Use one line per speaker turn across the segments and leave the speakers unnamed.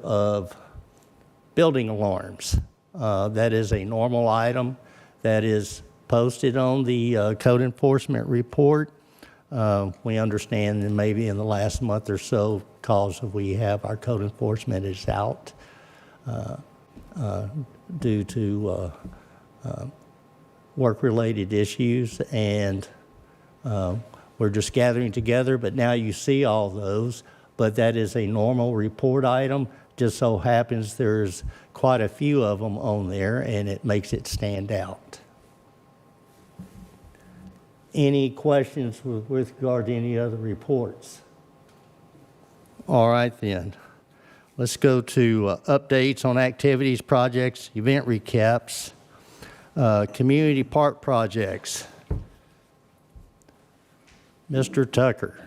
of building alarms. That is a normal item that is posted on the code enforcement report. We understand that maybe in the last month or so, because we have our code enforcement is out due to work-related issues, and we're just gathering together, but now you see all those, but that is a normal report item. Just so happens there's quite a few of them on there, and it makes it stand out. Any questions with regard to any other reports? All right then. Let's go to updates on activities, projects, event recaps, community park projects. Mr. Tucker.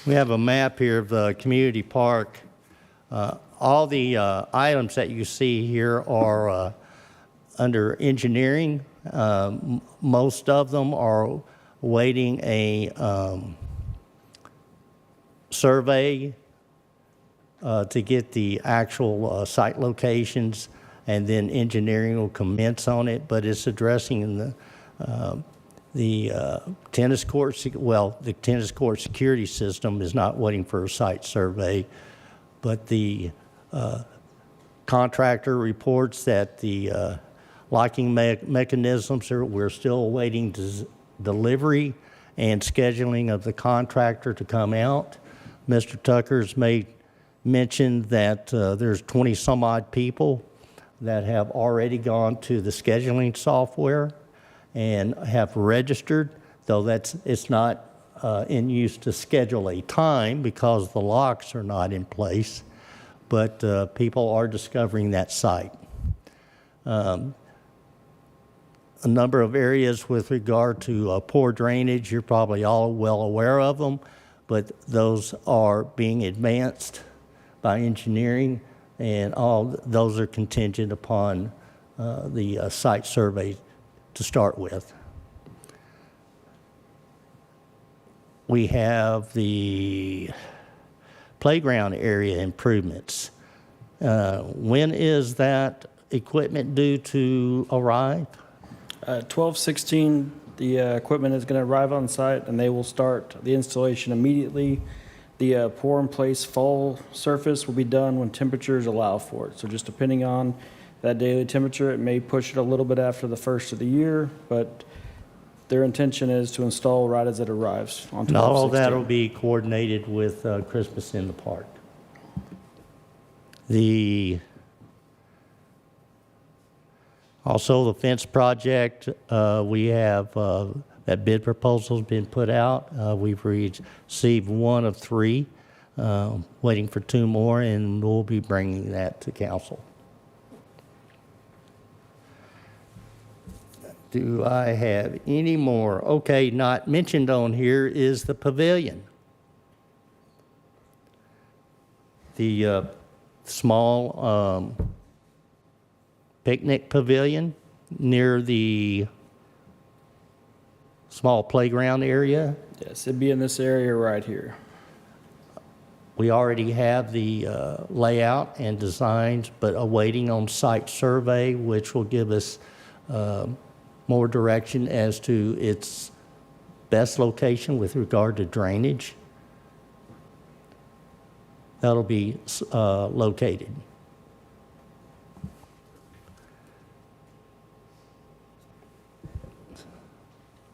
We have a map here of the community park. All the items that you see here are under engineering. Most of them are waiting a survey to get the actual site locations, and then engineering will commence on it, but it's addressing the tennis court, the tennis court security system is not waiting for a site survey, but the contractor reports that the locking mechanisms we're still awaiting delivery and scheduling of the contractor to come out. Mr. Tucker's made mention that there's 20 some odd people that have already gone to the scheduling software and have registered, though it's not in use to schedule a time because the locks are not in place, but people are discovering that site. A number of areas with regard to poor drainage, you're probably all well aware of them, but those are being advanced by engineering, and all those are contingent upon the site survey to start with. We have the playground area improvements. When is that equipment due to arrive?
12/16, the equipment is going to arrive on site, and they will start the installation immediately. The pour-in-place fall surface will be done when temperatures allow for it. So just depending on that daily temperature, it may push it a little bit after the first of the year, but their intention is to install right as it arrives on 12/16.
And all of that will be coordinated with Christmas in the Park. Also, the fence project, we have that bid proposal's been put out. We've received one of three, waiting for two more, and we'll be bringing that to council. Do I have any more? Okay, not mentioned on here is the pavilion. The small picnic pavilion near the small playground area.
Yes, it'd be in this area right here.
We already have the layout and designs, but awaiting on-site survey, which will give us more direction as to its best location with regard to drainage. That'll be located.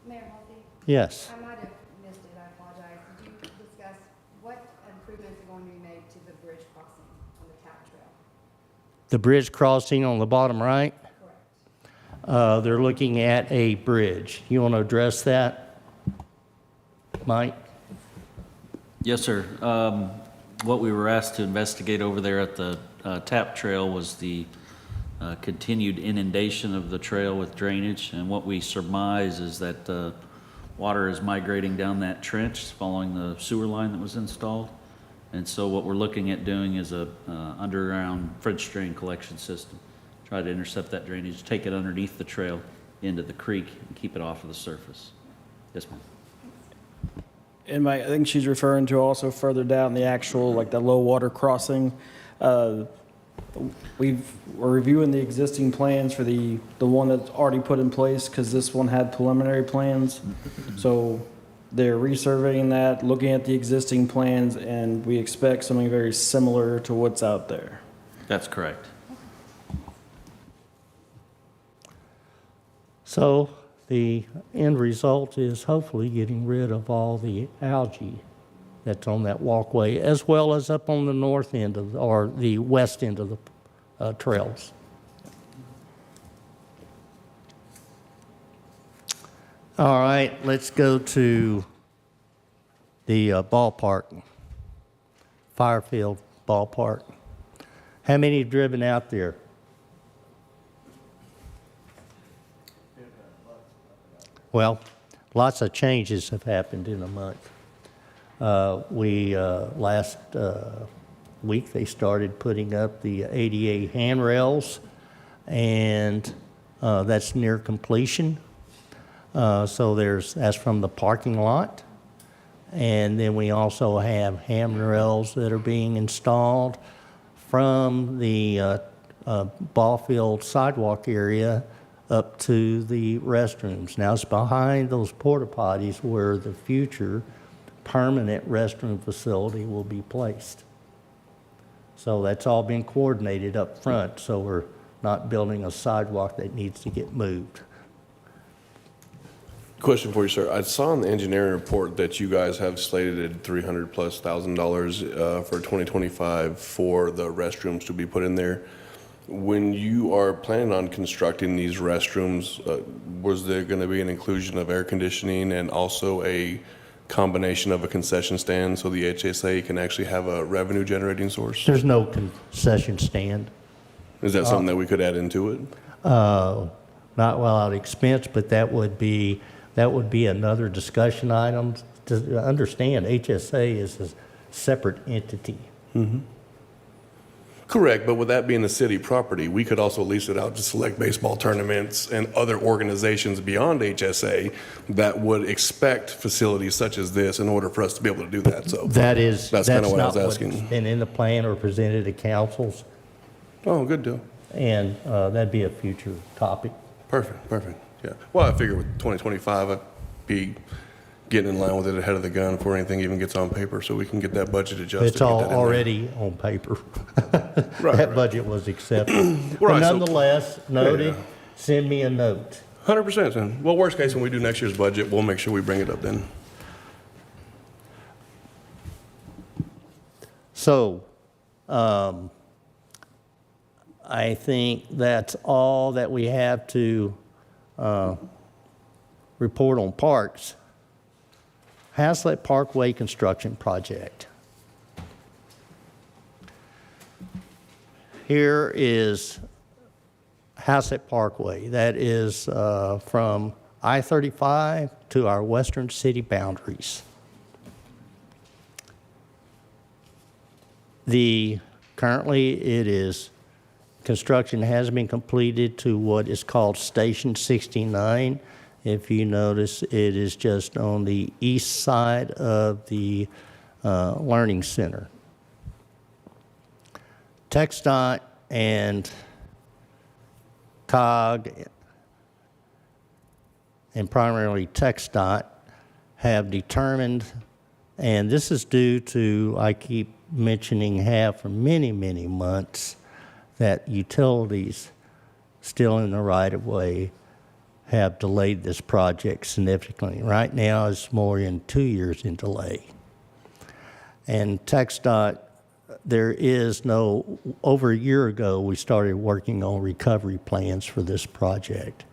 Mayor Halsey?
Yes.
I might have missed it, I apologize. Did you discuss what improvements are going to be made to the bridge crossing on the tap trail?
The bridge crossing on the bottom right?
Correct.
They're looking at a bridge. You want to address that, Mike?
Yes, sir. What we were asked to investigate over there at the tap trail was the continued inundation of the trail with drainage, and what we surmise is that water is migrating down that trench following the sewer line that was installed. And so what we're looking at doing is a underground French drain collection system. Try to intercept that drainage, take it underneath the trail into the creek, and keep it off of the surface. Yes, ma'am.
I think she's referring to also further down the actual, like the low water crossing. We're reviewing the existing plans for the one that's already put in place, because this one had preliminary plans. So they're resurveying that, looking at the existing plans, and we expect something very similar to what's out there.
That's correct.
So the end result is hopefully getting rid of all the algae that's on that walkway, as well as up on the north end of, or the west end of the trails. All right, let's go to the ballpark, Firefield Ballpark. How many have driven out there? Well, lots of changes have happened in a month. Last week, they started putting up the ADA handrails, and that's near completion. So that's from the parking lot. And then we also have handrails that are being installed from the ball field sidewalk area up to the restrooms. Now, it's behind those porta potties where the future permanent restroom facility will be placed. So that's all been coordinated up front, so we're not building a sidewalk that needs to get moved.
Question for you, sir. I saw in the engineering report that you guys have slated at $300,000+ for 2025 for the restrooms to be put in there. When you are planning on constructing these restrooms, was there going to be an inclusion of air conditioning and also a combination of a concession stand so the HSA can actually have a revenue generating source?
There's no concession stand.
Is that something that we could add into it?
Not without expense, but that would be another discussion item. To understand, HSA is a separate entity.
Correct, but with that being a city property, we could also lease it out to select baseball tournaments and other organizations beyond HSA that would expect facilities such as this in order for us to be able to do that. So
That's
kind of what I was
not
asking.
what's been in the plan or presented to councils,
Oh, good deal.
and that'd be a future topic.
Perfect. Yeah. Well, I figure with 2025, I'd be getting in line with it ahead of the gun before anything even gets on paper, so we can get that budget adjusted.
It's
get
all
that in there.
already on paper.
Right,
That
right.
budget was accepted. But
Right, so-
nonetheless, noted,
Yeah.
send me a note.
100%. Then. Well, worst case, when we do next year's budget, we'll make sure we bring it up then.
So, I think that's all that we have to report on parks. Haslet Parkway Construction Project. Here is Haslet Parkway. That is from I-35 to our western city boundaries. Currently it is, construction has been completed to what is called Station 69. If you notice, it is just on the east side of the Learning Center. TxDOT and COG, and primarily TxDOT, have determined, and this is due to, I keep mentioning, have for many, many months, that utilities still in the right-of-way have delayed this project significantly. Right now, it's more than 2 years in delay. And TxDOT, over a year ago, we started working on recovery plans for this project,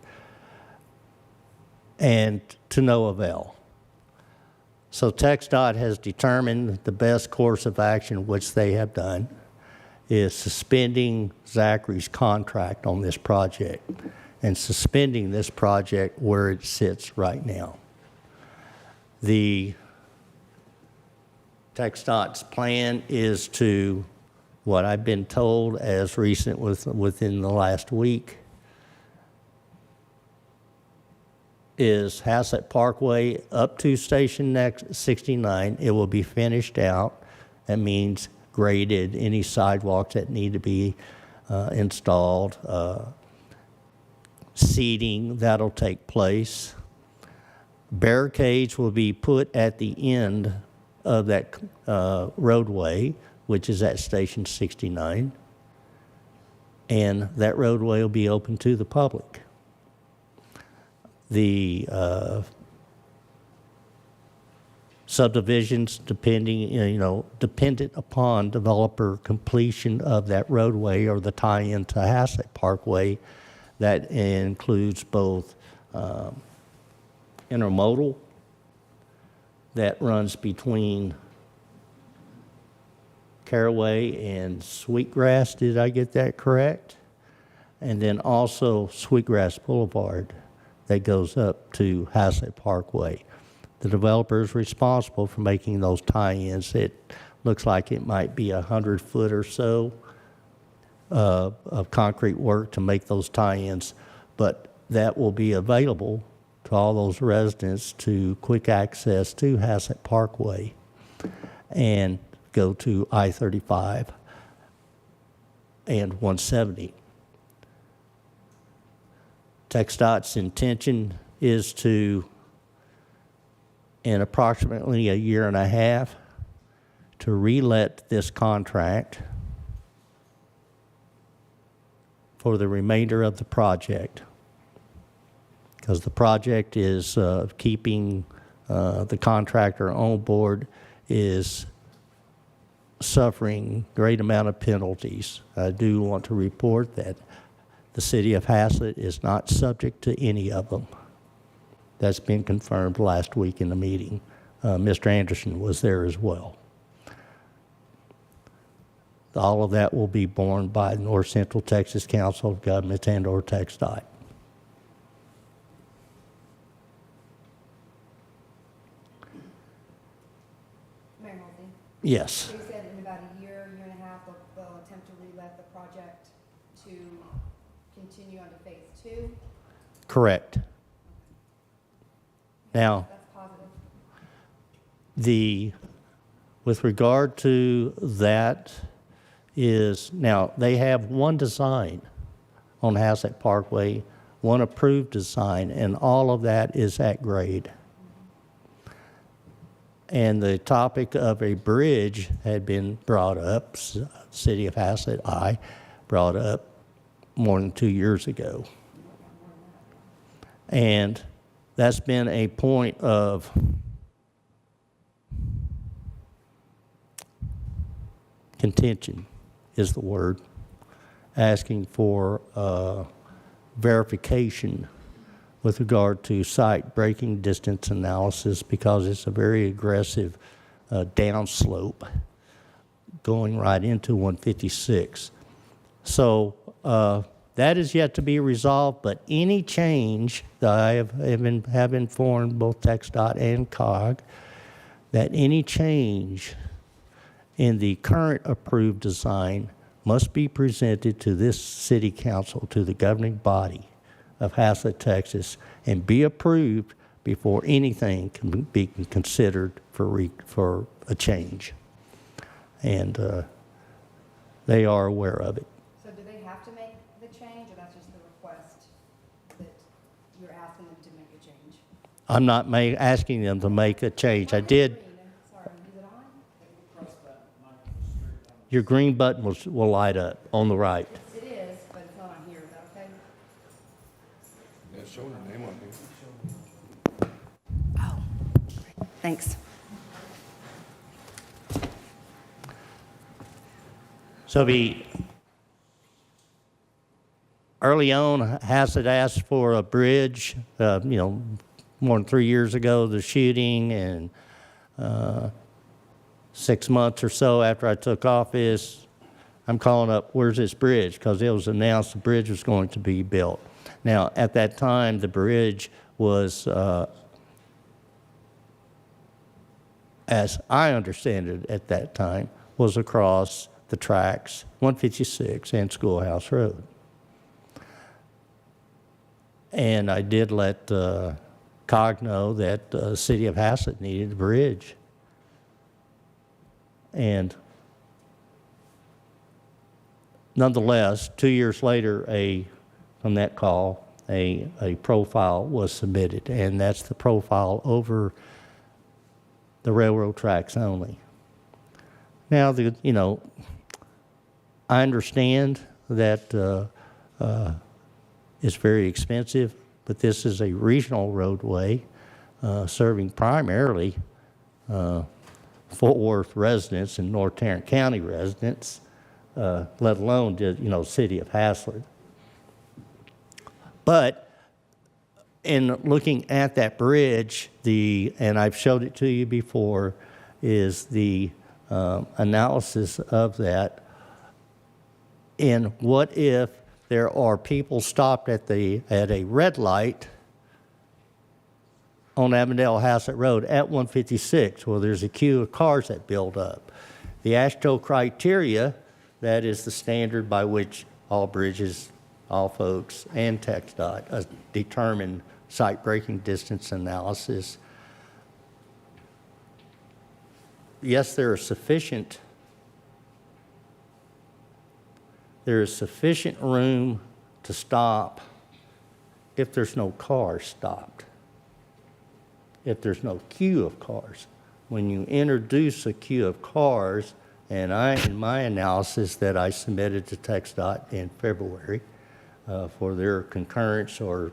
and to no avail. So TxDOT has determined the best course of action, which they have done, is suspending Zachary's contract on this project and suspending this project where it sits right now. The TxDOT's plan is to, what I've been told as recent within the last week, is Haslet Parkway up to Station 69. It will be finished out. That means graded, any sidewalks that need to be installed, seating that'll take place. Barricades will be put at the end of that roadway, which is at Station 69. And that roadway will be open to the public. The subdivisions, dependent upon developer completion of that roadway or the tie-in to Haslet Parkway, that includes both intermodal that runs between Caraway and Sweetgrass. Did I get that correct? And then also Sweetgrass Boulevard that goes up to Haslet Parkway. The developer is responsible for making those tie-ins. It looks like it might be 100 foot or so of concrete work to make those tie-ins, but that will be available to all those residents to quick access to Haslet Parkway and go to I-35 and 170. TxDOT's intention is to, in approximately a year and a half, to relet this contract for the remainder of the project, because the project is keeping the contractor on board, is suffering great amount of penalties. I do want to report that the city of Haslet is not subject to any of them. That's been confirmed last week in the meeting. Mr. Anderson was there as well. All of that will be borne by North Central Texas Council of Governments and/or TxDOT.
Mayor Nolte,
Yes,
so you said in about a year and a half, they'll attempt to relet the project to continue on to phase 2?
correct. Now,
That's positive.
with regard to that is, now they have one design on Haslet Parkway, one approved design, and all of that is at grade. And the topic of a bridge had been brought up, City of Haslet, I brought up more than 2 years ago. And that's been a point of contention, is the word, asking for verification with regard to site breaking distance analysis, because it's a very aggressive downslope going right into 156. So that is yet to be resolved, but any change that I have informed both TxDOT and COG that any change in the current approved design must be presented to this city council, to the governing body of Haslet, Texas, and be approved before anything can be considered for a change. And they are aware of it.
So do they have to make the change, or that's just the request that you're asking them to make a change?
I'm not asking them to make a change. I did.
Sorry, is it on?
Your green button will light up on the right.
It is, but it's not on here, is that okay?
Yeah, it's showing her name on here.
Oh, thanks.
So early on, Haslet asked for a bridge, more than 3 years ago, the shooting, and 6 months or so after I took office, I'm calling up, where's this bridge? Because it was announced the bridge was going to be built. Now, at that time, the bridge was, as I understand it at that time, was across the tracks, 156 and Schoolhouse Road. And I did let cogno that the city of Haslet needed a bridge. And nonetheless, 2 years later, from that call, a profile was submitted, and that's the profile over the railroad tracks only. Now, I understand that it's very expensive, but this is a regional roadway serving primarily Fort Worth residents and North Tarrant County residents, let alone city of Haslet. But in looking at that bridge, and I've showed it to you before, is the analysis of that. And what if there are people stopped at a red light on Avondale Haslet Road at 156, well, there's a queue of cars that build up. The AASHTO criteria, that is the standard by which all bridges, all folks, and TxDOT determine site braking distance analysis. Yes, there is sufficient room to stop if there's no cars stopped, if there's no queue of cars. When you introduce a queue of cars, and in my analysis that I submitted to TxDOT in February for their concurrence or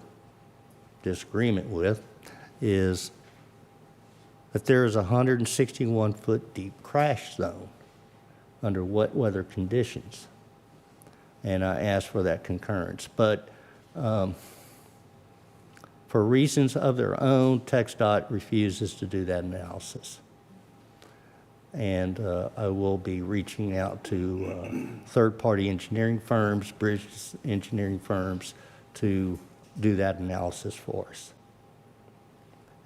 disagreement with, is that there is a 161-foot deep crash zone under wet weather conditions. And I asked for that concurrence. But for reasons of their own, TxDOT refuses to do that analysis. And I will be reaching out to third-party engineering firms, bridge engineering firms, to do that analysis for us.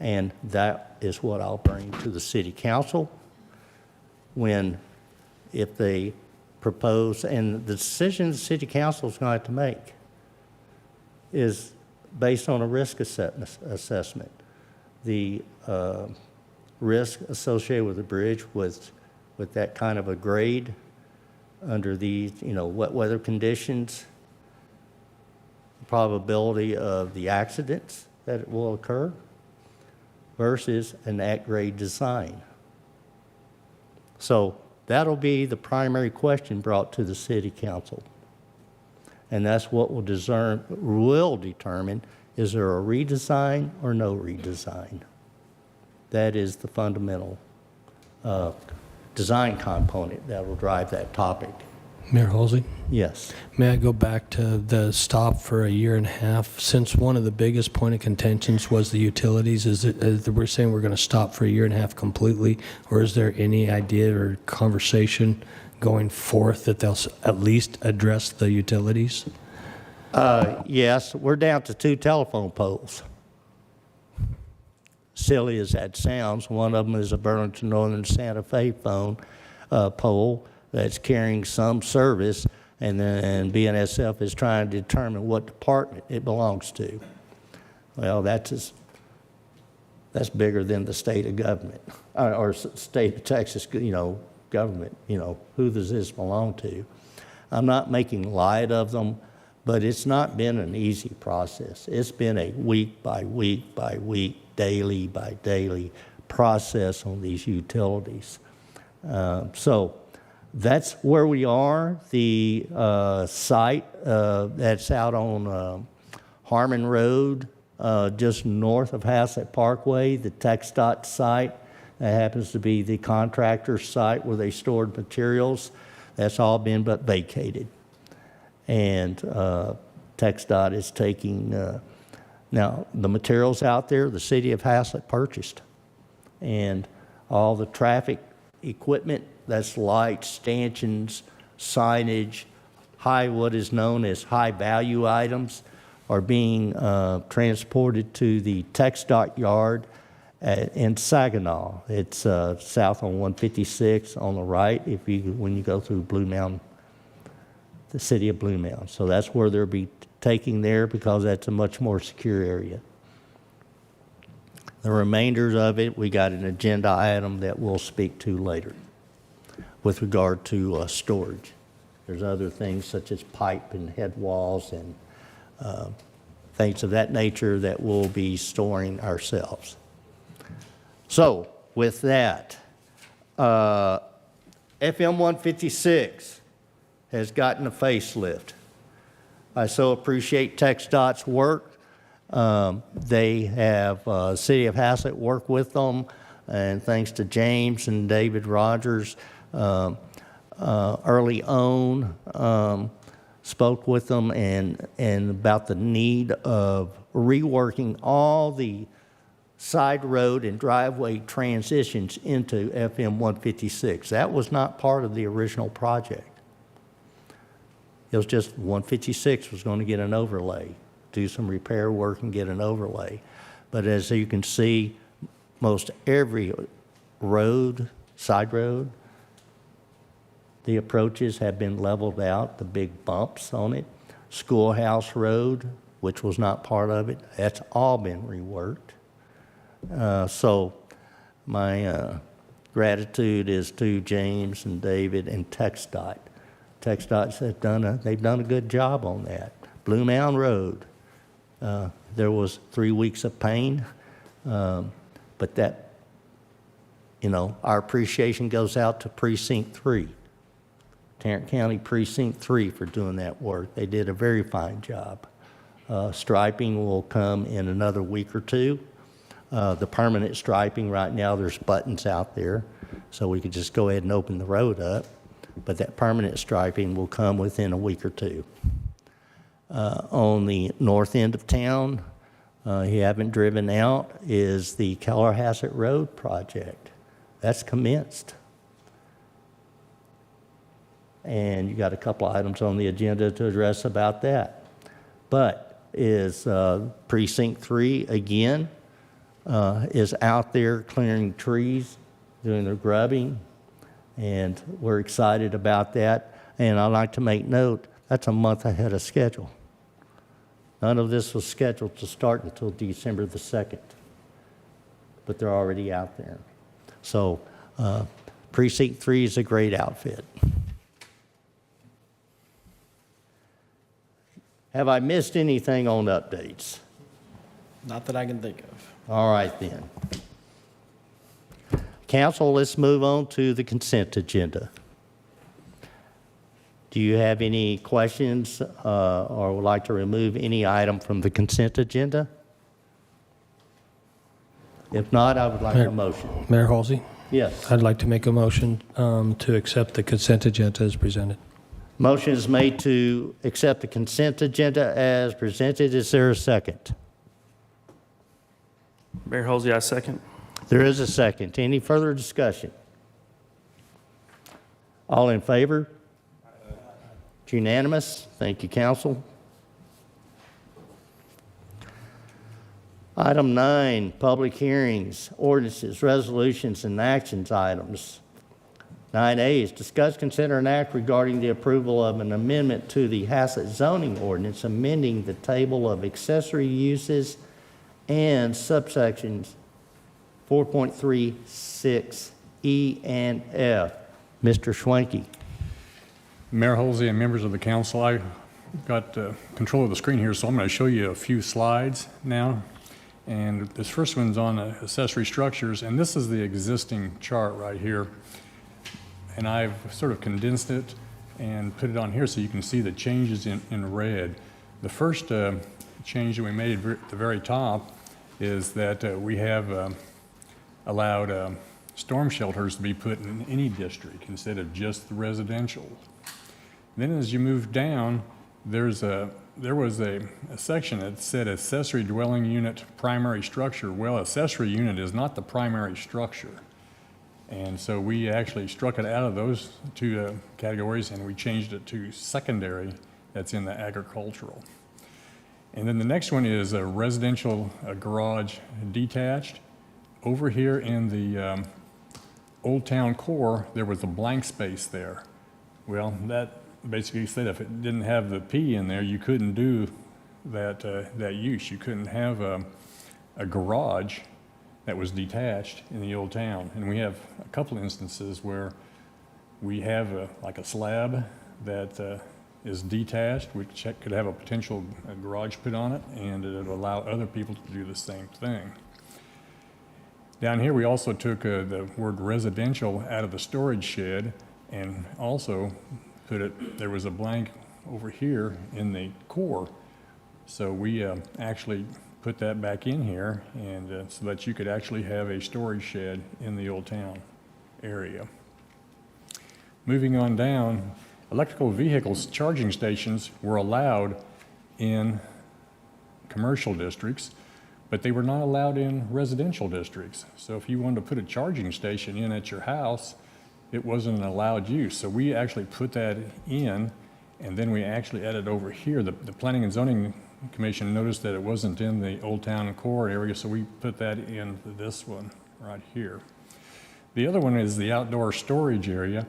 And that is what I'll bring to the city council if they propose, and the decision the city council is going to have to make is based on a risk assessment. The risk associated with the bridge with that kind of a grade under these, wet weather conditions, the probability of the accidents that will occur versus an at-grade design. So that'll be the primary question brought to the city council. And that's what will determine, is there a redesign or no redesign? That is the fundamental design component that will drive that topic.
Mayor Halsey,
Yes.
may I go back to the stop for a year and a half? Since one of the biggest point of contentions was the utilities, we're saying we're going to stop for a year and a half completely, or is there any idea or conversation going forth that they'll at least address the utilities?
Yes, we're down to 2 telephone poles. Silly as that sounds, one of them is a Burlington Northern Santa Fe pole that's carrying some service, and BNSF is trying to determine what department it belongs to. Well, that's bigger than the state of government, or state of Texas, government. Who does this belong to? I'm not making light of them, but it's not been an easy process. It's been a week by week by week, daily by daily process on these utilities. So that's where we are. The site that's out on Harmon Road, just north of Haslet Parkway, the TxDOT site, that happens to be the contractor's site where they stored materials, that's all been but vacated. And TxDOT is taking, now the materials out there, the city of Haslet purchased. And all the traffic equipment, that's lights, stanchions, signage, what is known as high value items, are being transported to the TxDOT yard in Saginaw. It's south on 156 on the right when you go through Blue Mountain, the city of Blue Mountain. So that's where they'll be taking there, because that's a much more secure area. The remainder of it, we got an agenda item that we'll speak to later with regard to storage. There's other things such as pipe and head walls and things of that nature that we'll be storing ourselves. So with that, FM 156 has gotten a facelift. I so appreciate TxDOT's work. They have City of Haslet work with them, and thanks to James and David Rogers, early on spoke with them and about the need of reworking all the side road and driveway transitions into FM 156. That was not part of the original project. It was just 156 was going to get an overlay, do some repair work and get an overlay. But as you can see, most every road, side road, the approaches have been leveled out, the big bumps on it. Schoolhouse Road, which was not part of it, that's all been reworked. So my gratitude is to James and David and TxDOT. TxDOT has they've done a good job on that. Blue Mound Road, there was 3 weeks of pain, but that, our appreciation goes out to Precinct 3, Tarrant County Precinct 3 for doing that work. They did a very fine job. Striping will come in another week or two. The permanent striping right now, there's buttons out there, so we could just go ahead and open the road up. But that permanent striping will come within a week or two. On the north end of town, you haven't driven out, is the Keller Haslet Road project. That's commenced. And you got a couple items on the agenda to address about that. But is Precinct 3 again is out there clearing trees, doing their grubbing, and we're excited about that. And I'd like to make note, that's a month ahead of schedule. None of this was scheduled to start until December the 2nd, but they're already out there. So Precinct 3 is a great outfit. Have I missed anything on updates?
Not that I can think of.
All right then. Council, let's move on to the consent agenda. Do you have any questions or would like to remove any item from the consent agenda? If not, I would like a motion.
Mayor Halsey,
Yes.
I'd like to make a motion to accept the consent agenda as presented.
Motion is made to accept the consent agenda as presented. Is there a second?
Mayor Halsey, I second.
There is a second. Any further discussion? All in favor? It's unanimous. Thank you, council. Item 9, public hearings, ordinances, resolutions, and actions items. 9A is discuss, consider, and act regarding the approval of an amendment to the Haslet zoning ordinance, amending the table of accessory uses and subsections 4.36 E and F. Mr. Schwenke.
Mayor Halsey and members of the council, I got control of the screen here, so I'm going to show you a few slides now. And this first one's on accessory structures, and this is the existing chart right here. And I've sort of condensed it and put it on here so you can see the changes in red. The first change that we made at the very top is that we have allowed storm shelters to be put in any district instead of just the residential. Then as you move down, there was a section that said accessory dwelling unit primary structure. Well, accessory unit is not the primary structure. And so we actually struck it out of those two categories and we changed it to secondary, that's in the agricultural. And then the next one is a residential garage detached. Over here in the Old Town core, there was a blank space there. Well, that basically said if it didn't have the P in there, you couldn't do that use. You couldn't have a garage that was detached in the old town. And we have a couple instances where we have like a slab that is detached, which could have a potential garage put on it, and it would allow other people to do the same thing. Down here, we also took the word residential out of the storage shed and also there was a blank over here in the core. So we actually put that back in here and so that you could actually have a storage shed in the old town area. Moving on down, electrical vehicles charging stations were allowed in commercial districts, but they were not allowed in residential districts. So if you wanted to put a charging station in at your house, it wasn't an allowed use. So we actually put that in, and then we actually added over here. The Planning and Zoning Commission noticed that it wasn't in the Old Town Core area, so we put that in this one right here. The other one is the outdoor storage area,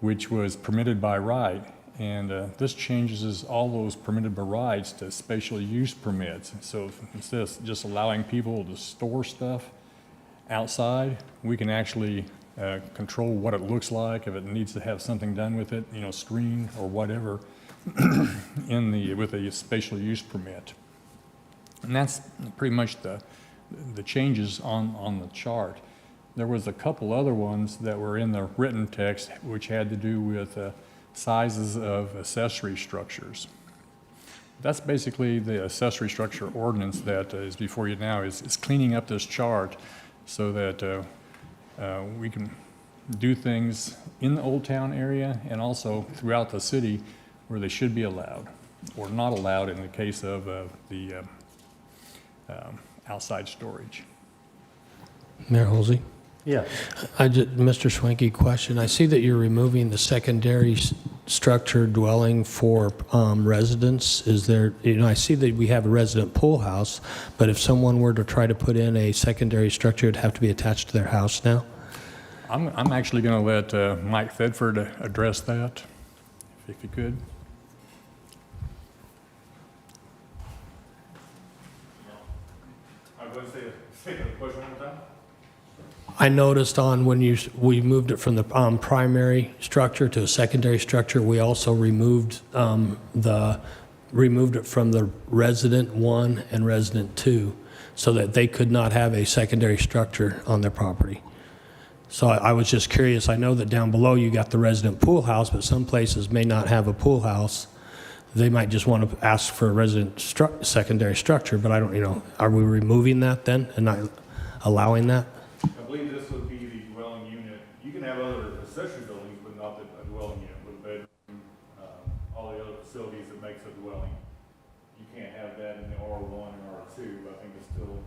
which was permitted by right. And this changes all those permitted by rights to special use permits. So instead of just allowing people to store stuff outside, we can actually control what it looks like, if it needs to have something done with it, screen or whatever, with a special use permit. And that's pretty much the changes on the chart. There was a couple other ones that were in the written text, which had to do with sizes of accessory structures. That's basically the accessory structure ordinance that is before you now, is cleaning up this chart so that we can do things in the Old Town area and also throughout the city where they should be allowed or not allowed in the case of the outside storage.
Mayor Holsey?
Yes.
Mr. Schwenke, question. I see that you're removing the secondary structure dwelling for residents. Is there, I see that we have a resident pool house, but if someone were to try to put in a secondary structure, it'd have to be attached to their house now?
I'm actually going to let Mike Thedford address that, if he could.
I'm going to say the question one more time.
I noticed when we moved it from the primary structure to a secondary structure, we also removed it from the resident 1 and resident 2 so that they could not have a secondary structure on their property. So I was just curious. I know that down below you got the resident pool house, but some places may not have a pool house. They might just want to ask for a resident secondary structure, but I don't, are we removing that then and not allowing that?
I believe this would be the dwelling unit. You can have other accessory buildings, but not a dwelling unit with a bedroom, all the other facilities that makes a dwelling. You can't have that in the R1 and R2, but I think it's still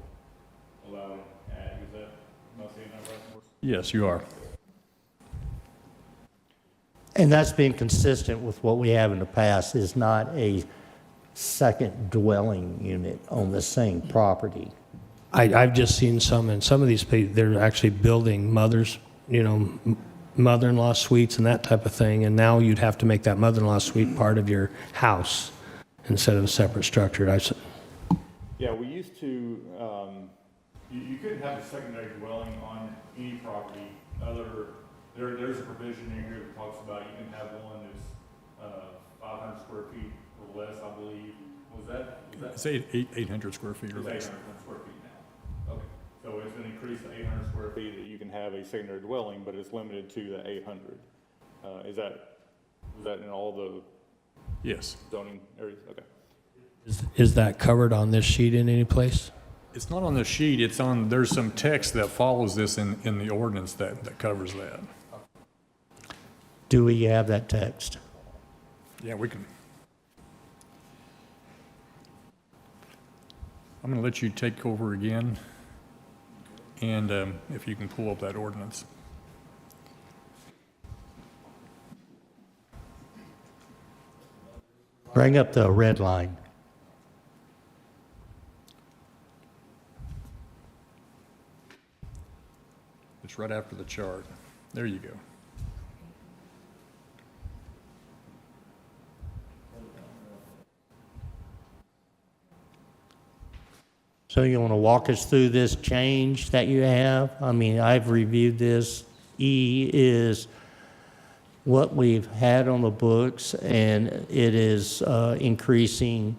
allowed in ag. Is that, am I saying that right?
Yes, you are.
And that's been consistent with what we have in the past, is not a second dwelling unit on the same property.
I've just seen some of these people, they're actually building mother-in-law suites and that type of thing, and now you'd have to make that mother-in-law suite part of your house instead of a separate structure.
Yeah, we used to, you couldn't have a secondary dwelling on any property there's a provision in here that talks about you can have one that's 500 square feet or less, I believe. Was that?
It's 800 square feet or less.
800 square feet now. Okay. So it's going to increase to 800 square feet that you can have a secondary dwelling, but it's limited to the 800. Was that in all the
Yes.
zoning areas? Okay.
Is that covered on this sheet in any place?
It's not on the sheet, there's some text that follows this in the ordinance that covers that.
Do we have that text?
Yeah, we can. I'm going to let you take over again, and if you can pull up that ordinance.
Bring up the red line.
It's right after the chart. There you go.
So you want to walk us through this change that you have? I mean, I've reviewed this. E is what we've had on the books, and it is increasing.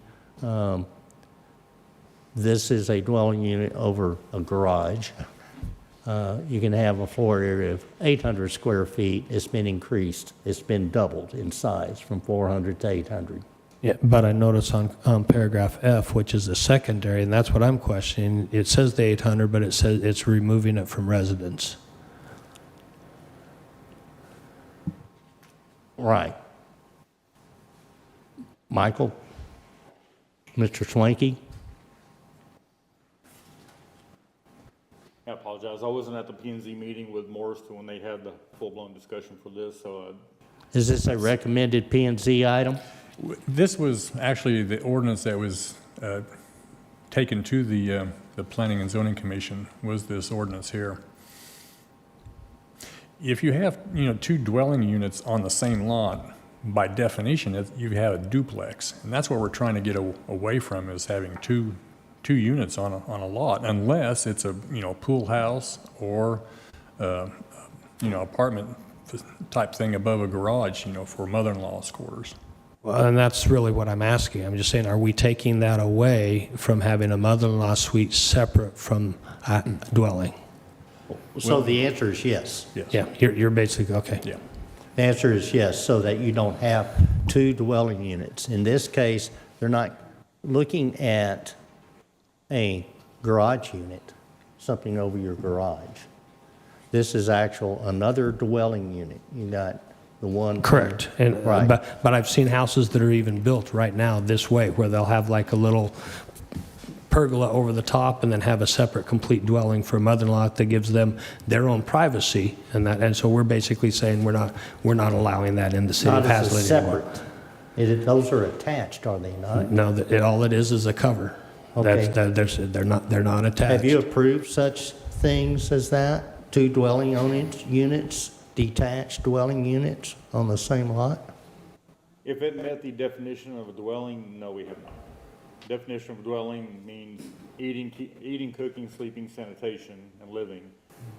This is a dwelling unit over a garage. You can have a floor area of 800 square feet. It's been increased. It's been doubled in size from 400 to 800.
Yeah, but I notice on paragraph F, which is the secondary, and that's what I'm questioning, it says the 800, but it says it's removing it from residence.
Right. Michael? Mr. Swanky?
I apologize. I wasn't at the P and Z meeting with Morriston when they had the full-blown discussion for this, so
Is this a recommended P and Z item?
This was actually the ordinance that was taken to the Planning and Zoning Commission, was this ordinance here. If you have, two dwelling units on the same lot, by definition, you have a duplex. And that's what we're trying to get away from, is having two units on a lot, unless it's a, pool house or, apartment type thing above a garage, for mother-in-law's quarters.
Well, and that's really what I'm asking. I'm just saying, are we taking that away from having a mother-in-law suite separate from a dwelling?
So the answer is yes.
Yes.
Yeah, you're basically, okay.
Yeah.
The answer is yes, so that you don't have two dwelling units. In this case, they're not looking at a garage unit, something over your garage. This is another dwelling unit. You got the one.
Correct. And,
Right.
but I've seen houses that are even built right now this way, where they'll have like a little pergola over the top and then have a separate complete dwelling for a mother-in-law that gives them their own privacy. And so we're basically saying we're not allowing that in the city
Not
of
as a
Haslet anymore.
separate. Those are attached, are they not?
No, all it is a cover.
Okay.
They're not attached.
Have you approved such things as that? Two dwelling units, detached dwelling units on the same lot?
if it met the definition of a dwelling, no, we have not. Definition of dwelling means eating, cooking, sleeping, sanitation, and living.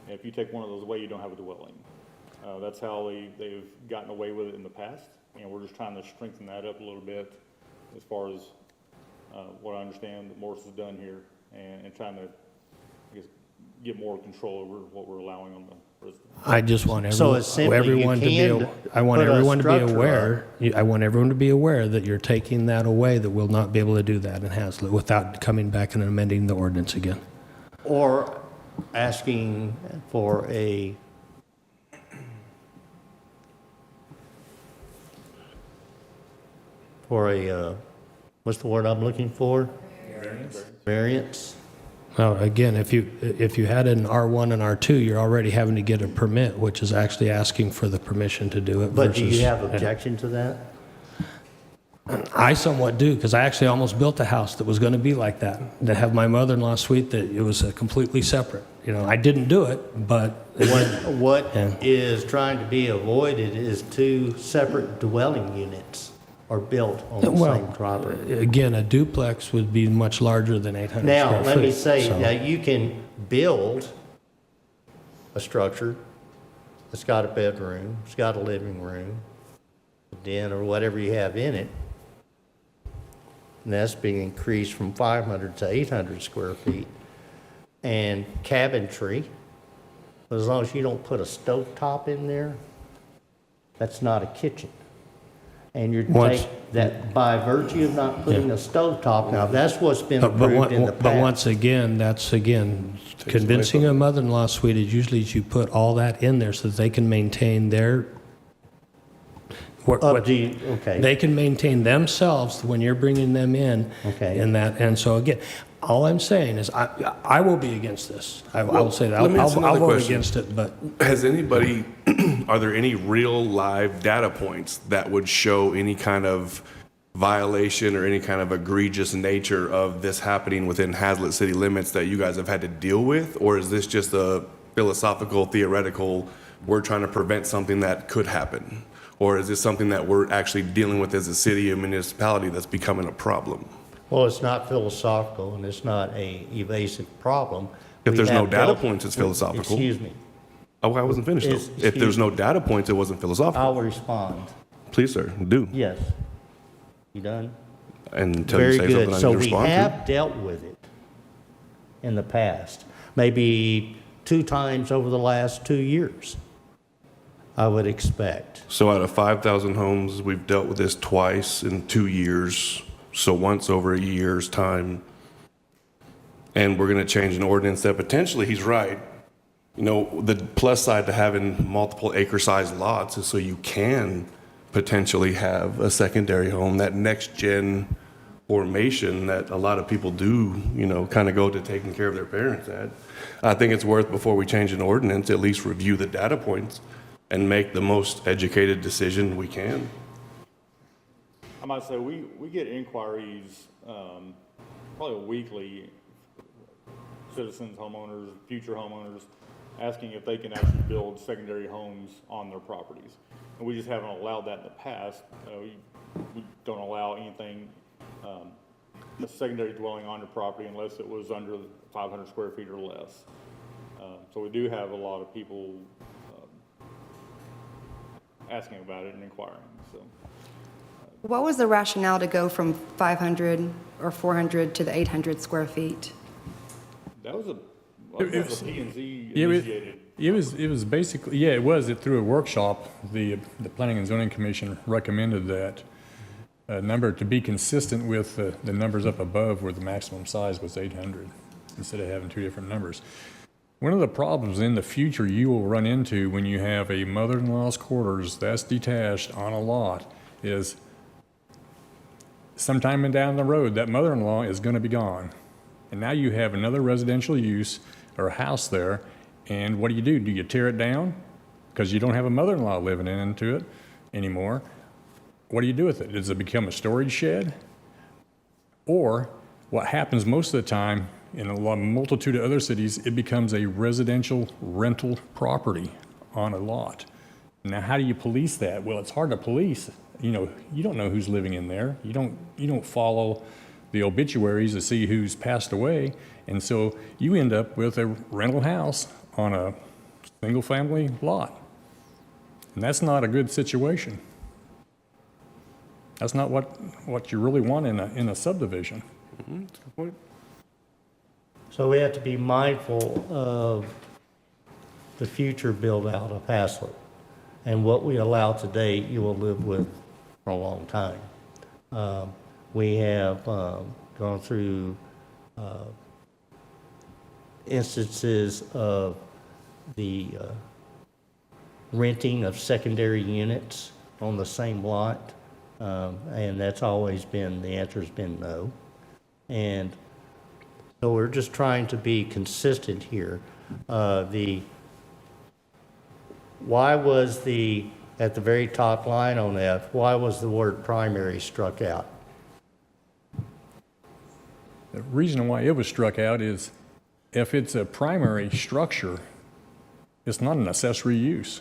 And if you take one of those away, you don't have a dwelling. That's how they've gotten away with it in the past, and we're just trying to strengthen that up a little bit as far as what I understand that Morris has done here, and trying to, I guess, get more control over what we're allowing on the residents.
I just want
So it's simply you
everyone to be,
can
I want
put a
everyone to be
structure
aware, I want everyone to be aware that you're taking that away, that we'll not be able to do that in Haslet without coming back and amending the ordinance again.
Or asking for a what's the word I'm looking for? Variance.
Now, again, if you had an R1 and R2, you're already having to get a permit, which is actually asking for the permission to do it.
But do you
versus-
have objection to that?
I somewhat do, because I actually almost built a house that was going to be like that, to have my mother-in-law suite, that it was completely separate. You know, I didn't do it, but
What
Yeah.
is trying to be avoided is two separate dwelling units are built on the
Well,
same property.
again, a duplex would be much larger than 800 square
Now,
feet.
let me say,
so-
now you can build a structure that's got a bedroom, it's got a living room, a den, or whatever you have in it. And that's being increased from 500 to 800 square feet. And cabinetry, as long as you don't put a stovetop in there, that's not a kitchen. And you're
Once-
that by virtue of not putting a stovetop, now that's what's been
But
approved in the past.
once again, that's convincing a mother-in-law suite is usually you put all that in there so that they can maintain their,
Okay.
they can maintain themselves when you're bringing them in.
Okay.
And so again, all I'm saying is I will be against this. I will say that.
let me ask
I'll
another
vote
question.
against it, but
Has anybody, are there any real live data points that would show any kind of violation or any kind of egregious nature of this happening within Haslet city limits that you guys have had to deal with? Or is this just a philosophical, theoretical, we're trying to prevent something that could happen? Or is this something that we're actually dealing with as a city or municipality that's becoming a problem?
Well, it's not philosophical and it's not a evasive problem.
If
We
there's no
have
data
dealt
points, it's
with-
philosophical.
Excuse me,
Oh, I wasn't finished though. If
Excuse
there's no
me.
data points, it wasn't philosophical.
I'll respond.
Please, sir, do.
Yes. You done?
And until you
Very
say
good.
something I
So
need to
we
respond to.
have dealt with it in the past, maybe 2 times over the last 2 years, I would expect.
So out of 5,000 homes, we've dealt with this twice in 2 years, so once over a year's time. And we're going to change an ordinance that potentially, he's right. You know, the plus side to having multiple acre-sized lots is so you can potentially have a secondary home, that next-gen formation that a lot of people do, you know, kind of go to taking care of their parents at. I think it's worth, before we change an ordinance, at least review the data points and make the most educated decision we can.
I might say, we get inquiries, probably weekly, citizens, homeowners, future homeowners, asking if they can actually build secondary homes on their properties. And we just haven't allowed that in the past. We don't allow anything, a secondary dwelling on your property unless it was under 500 square feet or less. So we do have a lot of people asking about it and inquiring, so.
What was the rationale to go from 500 or 400 to the 800 square feet?
That was a P and Z
Yeah,
initiated.
It was basically, yeah, it was, through a workshop, the Planning and Zoning Commission recommended that number to be consistent with the numbers up above where the maximum size was 800, instead of having 2 different numbers. One of the problems in the future you will run into when you have a mother-in-law's quarters that's detached on a lot is sometime down the road, that mother-in-law is going to be gone. And now you have another residential use or a house there, and what do? Do you tear it down? Because you don't have a mother-in-law living into it anymore. What do you do with it? Does it become a storage shed? Or what happens most of the time in a multitude of other cities, it becomes a residential rental property on a lot. Now, how do you police that? Well, it's hard to police. You know, you don't know who's living in there. You don't follow the obituaries to see who's passed away, and so you end up with a rental house on a single-family lot, and that's not a good situation. That's not what you really want in a subdivision.
Mm-hmm. That's a good point.
So we have to be mindful of the future build-out of Haslet. And what we allow today, you will live with for a long time. We have gone through instances of the renting of secondary units on the same lot, and that's always been, the answer's been no. And so we're just trying to be consistent here. Why was at the very top line on F, why was the word primary struck out?
The reason why it was struck out is if it's a primary structure, it's not an accessory use.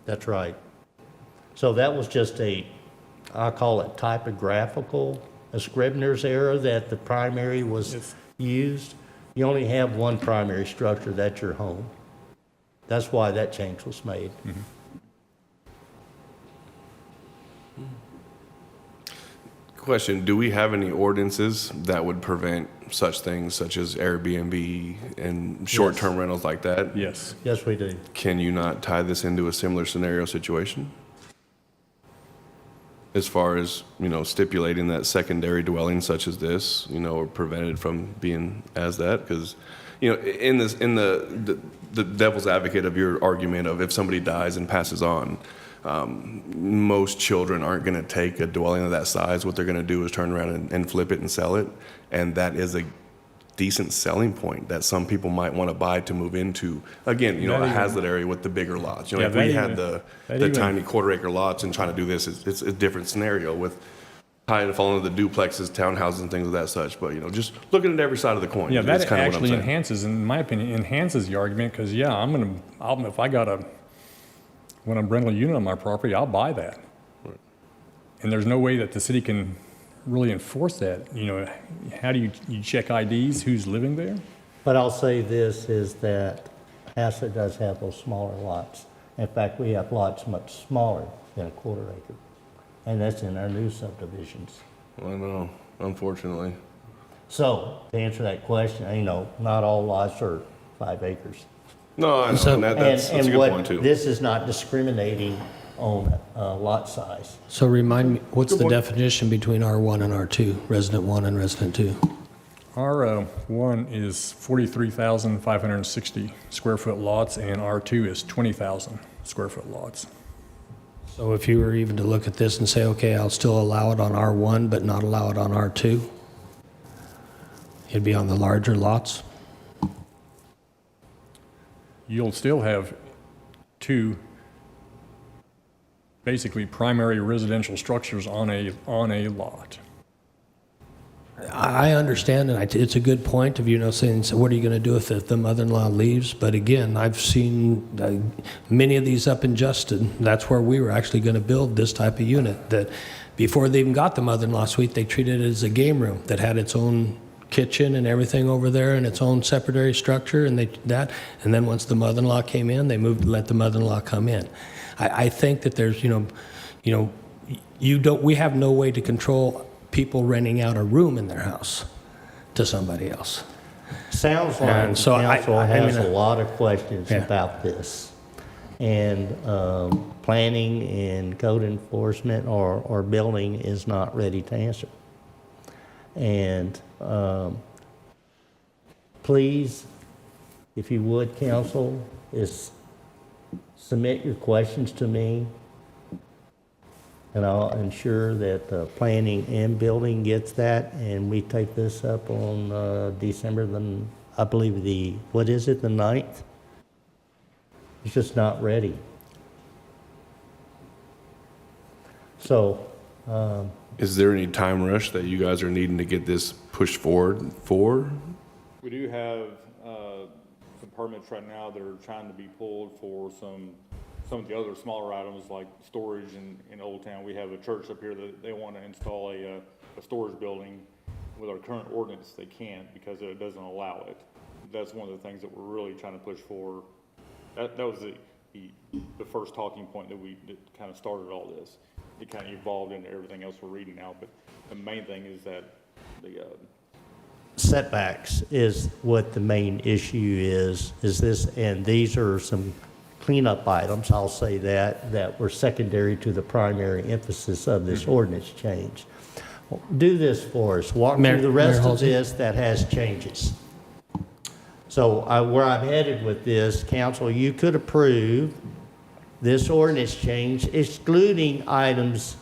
That's right. So that was just I'll call it typographical, a Scribner's error that the primary was used. You only have one primary structure, that's your home. That's why that change was made.
Mm-hmm.
Question, do we have any ordinances that would prevent such things such as Airbnb and short-term rentals like that?
Yes.
Yes, we do.
Can you not tie this into a similar scenario situation? As far as, you know, stipulating that secondary dwellings such as this, you know, are prevented from being as that? Because, you know, in the devil's advocate of your argument of if somebody dies and passes on, most children aren't going to take a dwelling of that size. What they're going to do is turn around and flip it and sell it. And that is a decent selling point that some people might want to buy to move into. Again, you know, a Haslet area with the bigger lots. You know,
Yeah,
if we
that
had
even-
the tiny quarter-acre lots and trying to do this, it's a different scenario with tying and falling into the duplexes, townhouses, and things of that such. But, you know, just looking at every side of the coin.
Yeah,
That's
that
kind of what I'm
actually
saying.
enhances, in my opinion, enhances the argument because, yeah, if I got when I'm renting a unit on my property, I'll buy that. And there's no way that the city can really enforce that. How do you check IDs, who's living there?
But I'll say this is that Haslet does have those smaller lots. In fact, we have lots much smaller than a quarter acre. And that's in our new subdivisions.
I know, unfortunately.
So, to answer that question, not all lots are 5 acres.
No, I know,
So-
and that's a good point too.
This is not discriminating on lot size.
So remind me, what's
Good
the
point.
definition between R1 and R2, resident 1 and resident 2?
R1 is 43,560 square foot lots, and R2 is 20,000 square foot lots.
So if you were even to look at this and say, okay, I'll still allow it on R1, but not allow it on R2, it'd be on the larger lots?
You'll still have 2 basically primary residential structures on a lot.
I understand, and it's a good point of, saying, so what are you going to do if the mother-in-law leaves? But again, I've seen many of these up in Justin. That's where we were actually going to build this type of unit, that before they even got the mother-in-law suite, they treated it as a game room that had its own kitchen and everything over there and its own separate structure, and and then once the mother-in-law came in, they moved to let the mother-in-law come in. I think that there's, we have no way to control people renting out a room in their house to somebody else.
Sounds like
And
the
so
council
I
has
mean,
a lot of questions
Yeah.
about this. And planning and code enforcement or building is not ready to answer. And please, if you would, council, submit your questions to me, and I'll ensure that planning and building gets that, and we take this up on December I believe the 9th? It's just not ready. So,
Is there any time rush that you guys are needing to get this pushed forward for?
We do have some permits right now that are trying to be pulled for some of the other smaller items like storage in Old Town. We have a church up here that they want to install a storage building. With our current ordinance, they can't because it doesn't allow it. That's one of the things that we're really trying to push for. That was the first talking point that kind of started all this. It kind of evolved into everything else we're reading now, but the main thing is that the
setbacks is what the main issue is this, and these are some cleanup items, I'll say that were secondary to the primary emphasis of this ordinance change. Do this for us. Walk
Mayor-
through the rest
Mayor
of this that has changes. So where I'm headed with this, council, you could approve this ordinance change excluding items,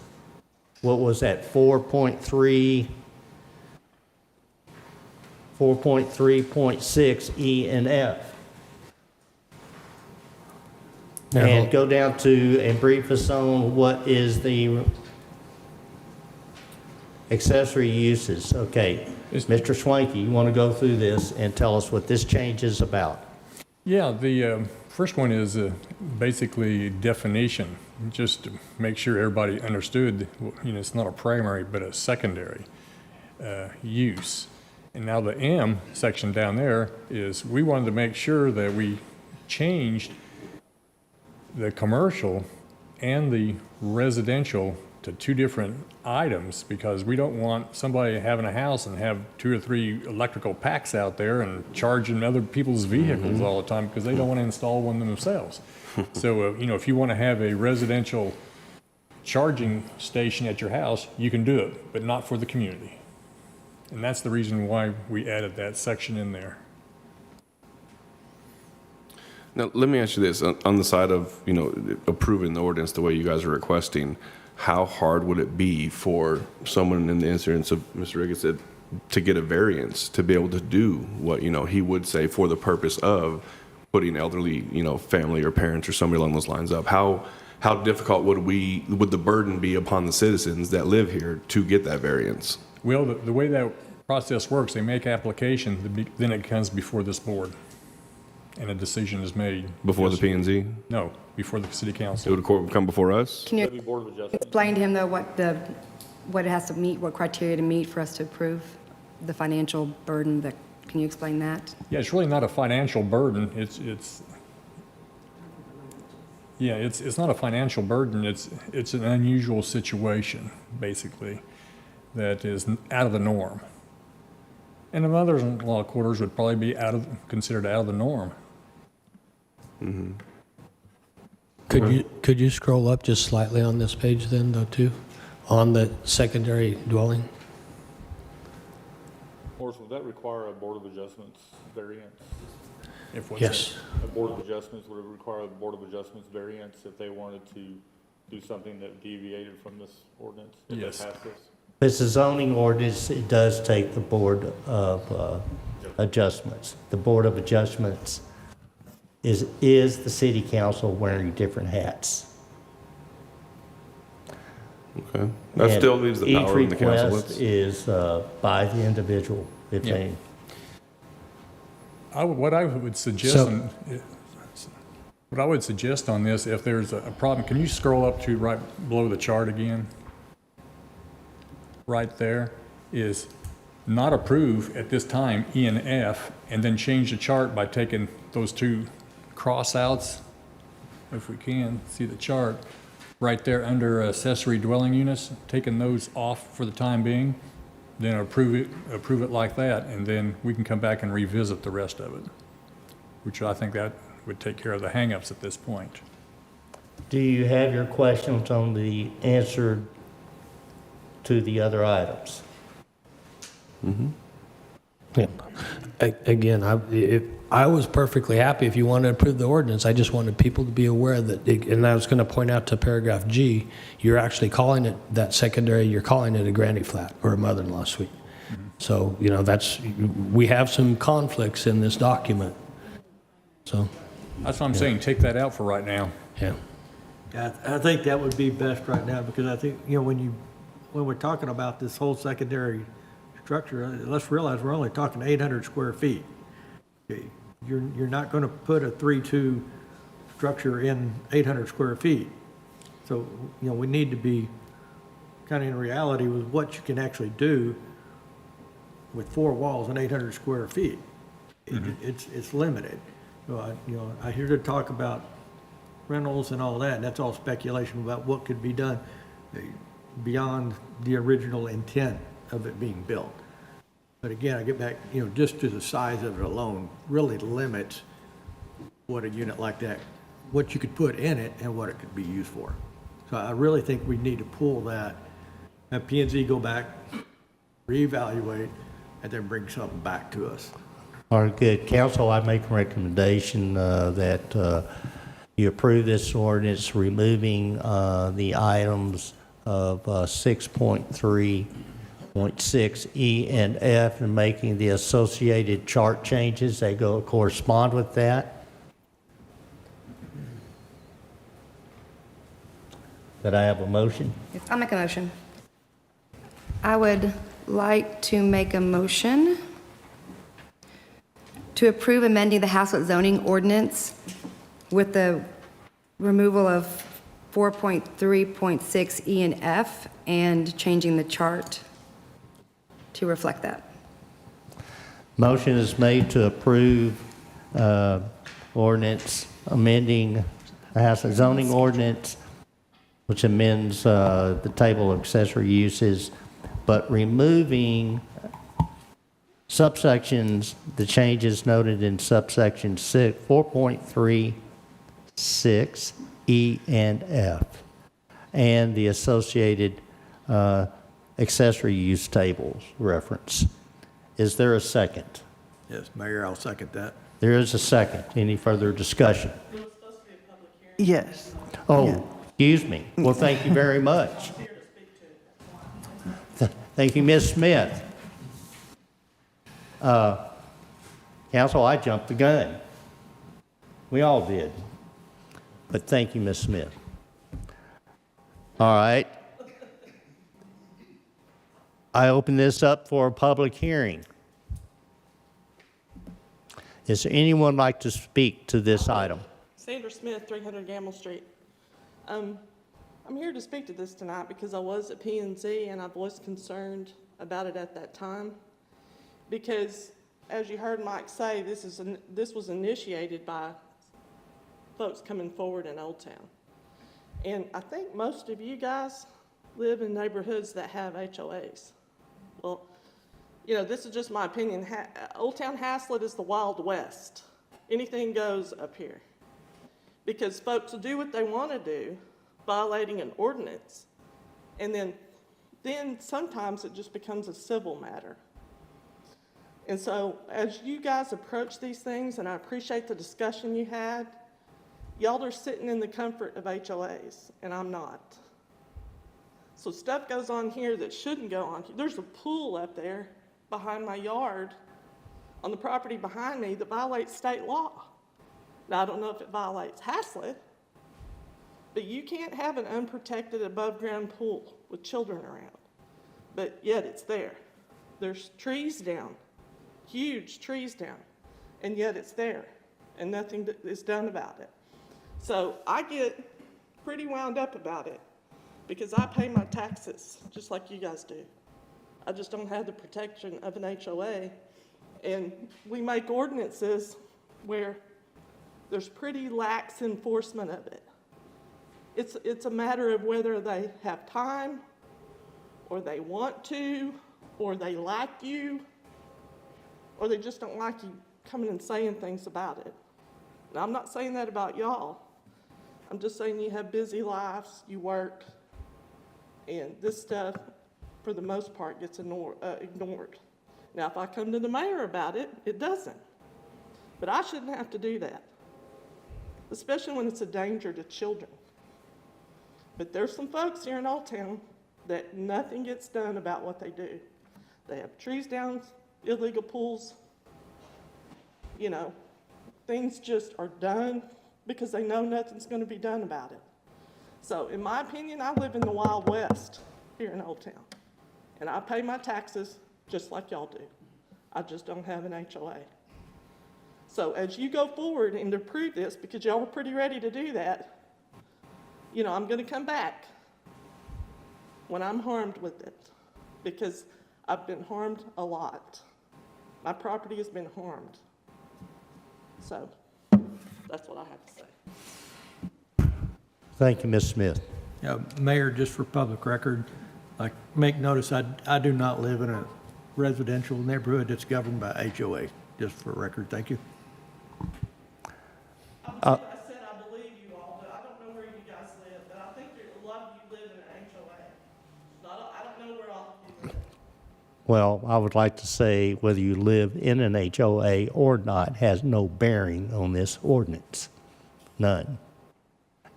what was that, 4.3.6 E and F. And go down to and brief us on what is the accessory uses. Okay, Mr. Swanky, you want to go through this and tell us what this change is about?
Yeah, the first one is basically definition, just to make sure everybody understood, it's not a primary, but a secondary use. And now the M section down there is, we wanted to make sure that we changed the commercial and the residential to 2 different items, because we don't want somebody having a house and have 2 or 3 electrical packs out there and charging other people's vehicles all the time because they don't want to install one themselves. So, if you want to have a residential charging station at your house, you can do it, but not for the community. And that's the reason why we added that section in there.
Now, let me ask you this, on the side of, approving the ordinance the way you guys are requesting, how hard would it be for someone in the instance of Mr. Riggins said to get a variance to be able to do what, he would say for the purpose of putting elderly, family or parents or somebody along those lines up? How difficult would the burden be upon the citizens that live here to get that variance?
Well, the way that process works, they make application, then it comes before this board, and a decision is made.
Before the P&Z?
No, before the city
It
council.
would come before us?
Can you
Board of Adjustment.
explain to him, though, what the what it has to meet, what criteria to meet for us to approve the financial burden that, can you explain that?
Yeah, it's really not a financial burden. It's not a financial burden. It's an unusual situation, basically, that is out of the norm. And the mother-in-law quarters would probably be considered out of the norm.
Could you scroll up just slightly on this page then, though, too? On the secondary dwelling?
Morris, would that require a Board of Adjustments variance?
If what's
Yes.
A Board of Adjustments, would it require a Board of Adjustments variance if they wanted to do something that deviated from this ordinance? If they
Yes.
passed this?
It's a zoning ordinance, it does take the Board of Adjustments. The Board of Adjustments is the city council wearing different hats.
Okay. That
And
still leaves the power in the council.
Each request is by the individual, if
Yeah.
any.
What I would suggest, what I would suggest on this, if there's a problem, can you scroll up to right below the chart again? Right there is not approve at this time, E and F, and then change the chart by taking those two cross-outs, if we can, see the chart, right there under accessory dwelling units, taking those off for the time being, then approve it like that, and then we can come back and revisit the rest of it, which I think that would take care of the hangups at this point.
Do you have your questions on the answer to the other items?
Yeah. Again, I was perfectly happy if you wanted to approve the ordinance. I just wanted people to be aware that, and I was going to point out to paragraph G, you're actually calling it that secondary, you're calling it a granny flat or a mother-in-law suite. So, we have some conflicts in this document. So,
That's what I'm saying, take that out for right now.
yeah.
Yeah, I think that would be best right now, because I think, when we're talking about this whole secondary structure, let's realize we're only talking 800 square feet. Okay, You're not going to put a 3-2 structure in 800 square feet. So, we need to be kind of in reality with what you can actually do with 4 walls and 800 square feet. It's limited. So I hear to talk about rentals and all that, and that's all speculation about what could be done beyond the original intent of it being built. But again, I get back, just to the size of it alone really limits what a unit like that, what you could put in it and what it could be used for. So I really think we need to pull that, have P&Z go back, reevaluate, and then bring something back to us.
All right, good. Council, I make a recommendation that you approve this ordinance, removing the items of 6.3.6 E and F, and making the associated chart changes that correspond with that. Could I have a motion?
Yes, I'll make a motion. I would like to make a motion to approve amending the Haslet zoning ordinance with the removal of 4.3.6 E and F and changing the chart to reflect that.
Motion is made to approve ordinance amending the Haslet zoning ordinance, which amends the table of accessory uses, but removing subsections, the changes noted in subsection 4.36 E and F, and the associated accessory use tables reference. Is there a second?
Yes, Mayor, I'll second that.
There is a second. Any further discussion?
Yes.
Oh, excuse me. Well, thank you very much. Thank you, Ms. Smith. Council, I jumped the gun. We all did. But thank you, Ms. Smith. All right. I open this up for a public hearing. Is there anyone like to speak to this item?
Sandra Smith, 300 Gamble Street. I'm here to speak to this tonight because I was at P&Z and I voiced concern about it at that time. Because, as you heard Mike say, this was initiated by folks coming forward in Old Town. And I think most of you guys live in neighborhoods that have HOAs. Well, you know, this is just my opinion. Old Town Haslet is the Wild West. Anything goes up here. Because folks will do what they want to do, violating an ordinance, and then sometimes it just becomes a civil matter. And so as you guys approach these things, and I appreciate the discussion you had, y'all are sitting in the comfort of HOAs, and I'm not. So stuff goes on here that shouldn't go on. There's a pool up there behind my yard on the property behind me that violates state law. Now, I don't know if it violates Haslet, but you can't have an unprotected above-ground pool with children around. But yet it's there. There's trees down, huge trees down, and yet it's there, and nothing is done about it. So I get pretty wound up about it because I pay my taxes just like you guys do. I just don't have the protection of an HOA, and we make ordinances where there's pretty lax enforcement of it. It's a matter of whether they have time, or they want to, or they like you, or they just don't like you coming and saying things about it. Now, I'm not saying that about y'all. I'm just saying you have busy lives, you work, and this stuff, for the most part, gets ignored. Now, if I come to the mayor about it, it doesn't. But I shouldn't have to do that, especially when it's a danger to children. But there's some folks here in Old Town that nothing gets done about what they do. They have trees down, illegal pools. You know, things just are done because they know nothing's going to be done about it. So, in my opinion, I live in the Wild West here in Old Town. And I pay my taxes just like y'all do. I just don't have an HOA. So, as you go forward and to prove this, because y'all are pretty ready to do that, you know, I'm going to come back when I'm harmed with it, because I've been harmed a lot. My property has been harmed. So that's what I have to say.
Thank you, Ms. Smith.
Yeah, Mayor, just for public record, like, make notice, I do not live in a residential neighborhood that's governed by HOA, just for record. Thank you.
I said I believe you all, but I don't know where you guys live, but I think a lot of you live in an HOA. I don't know where all of you live.
Well, I would like to say whether you live in an HOA or not has no bearing on this ordinance. None.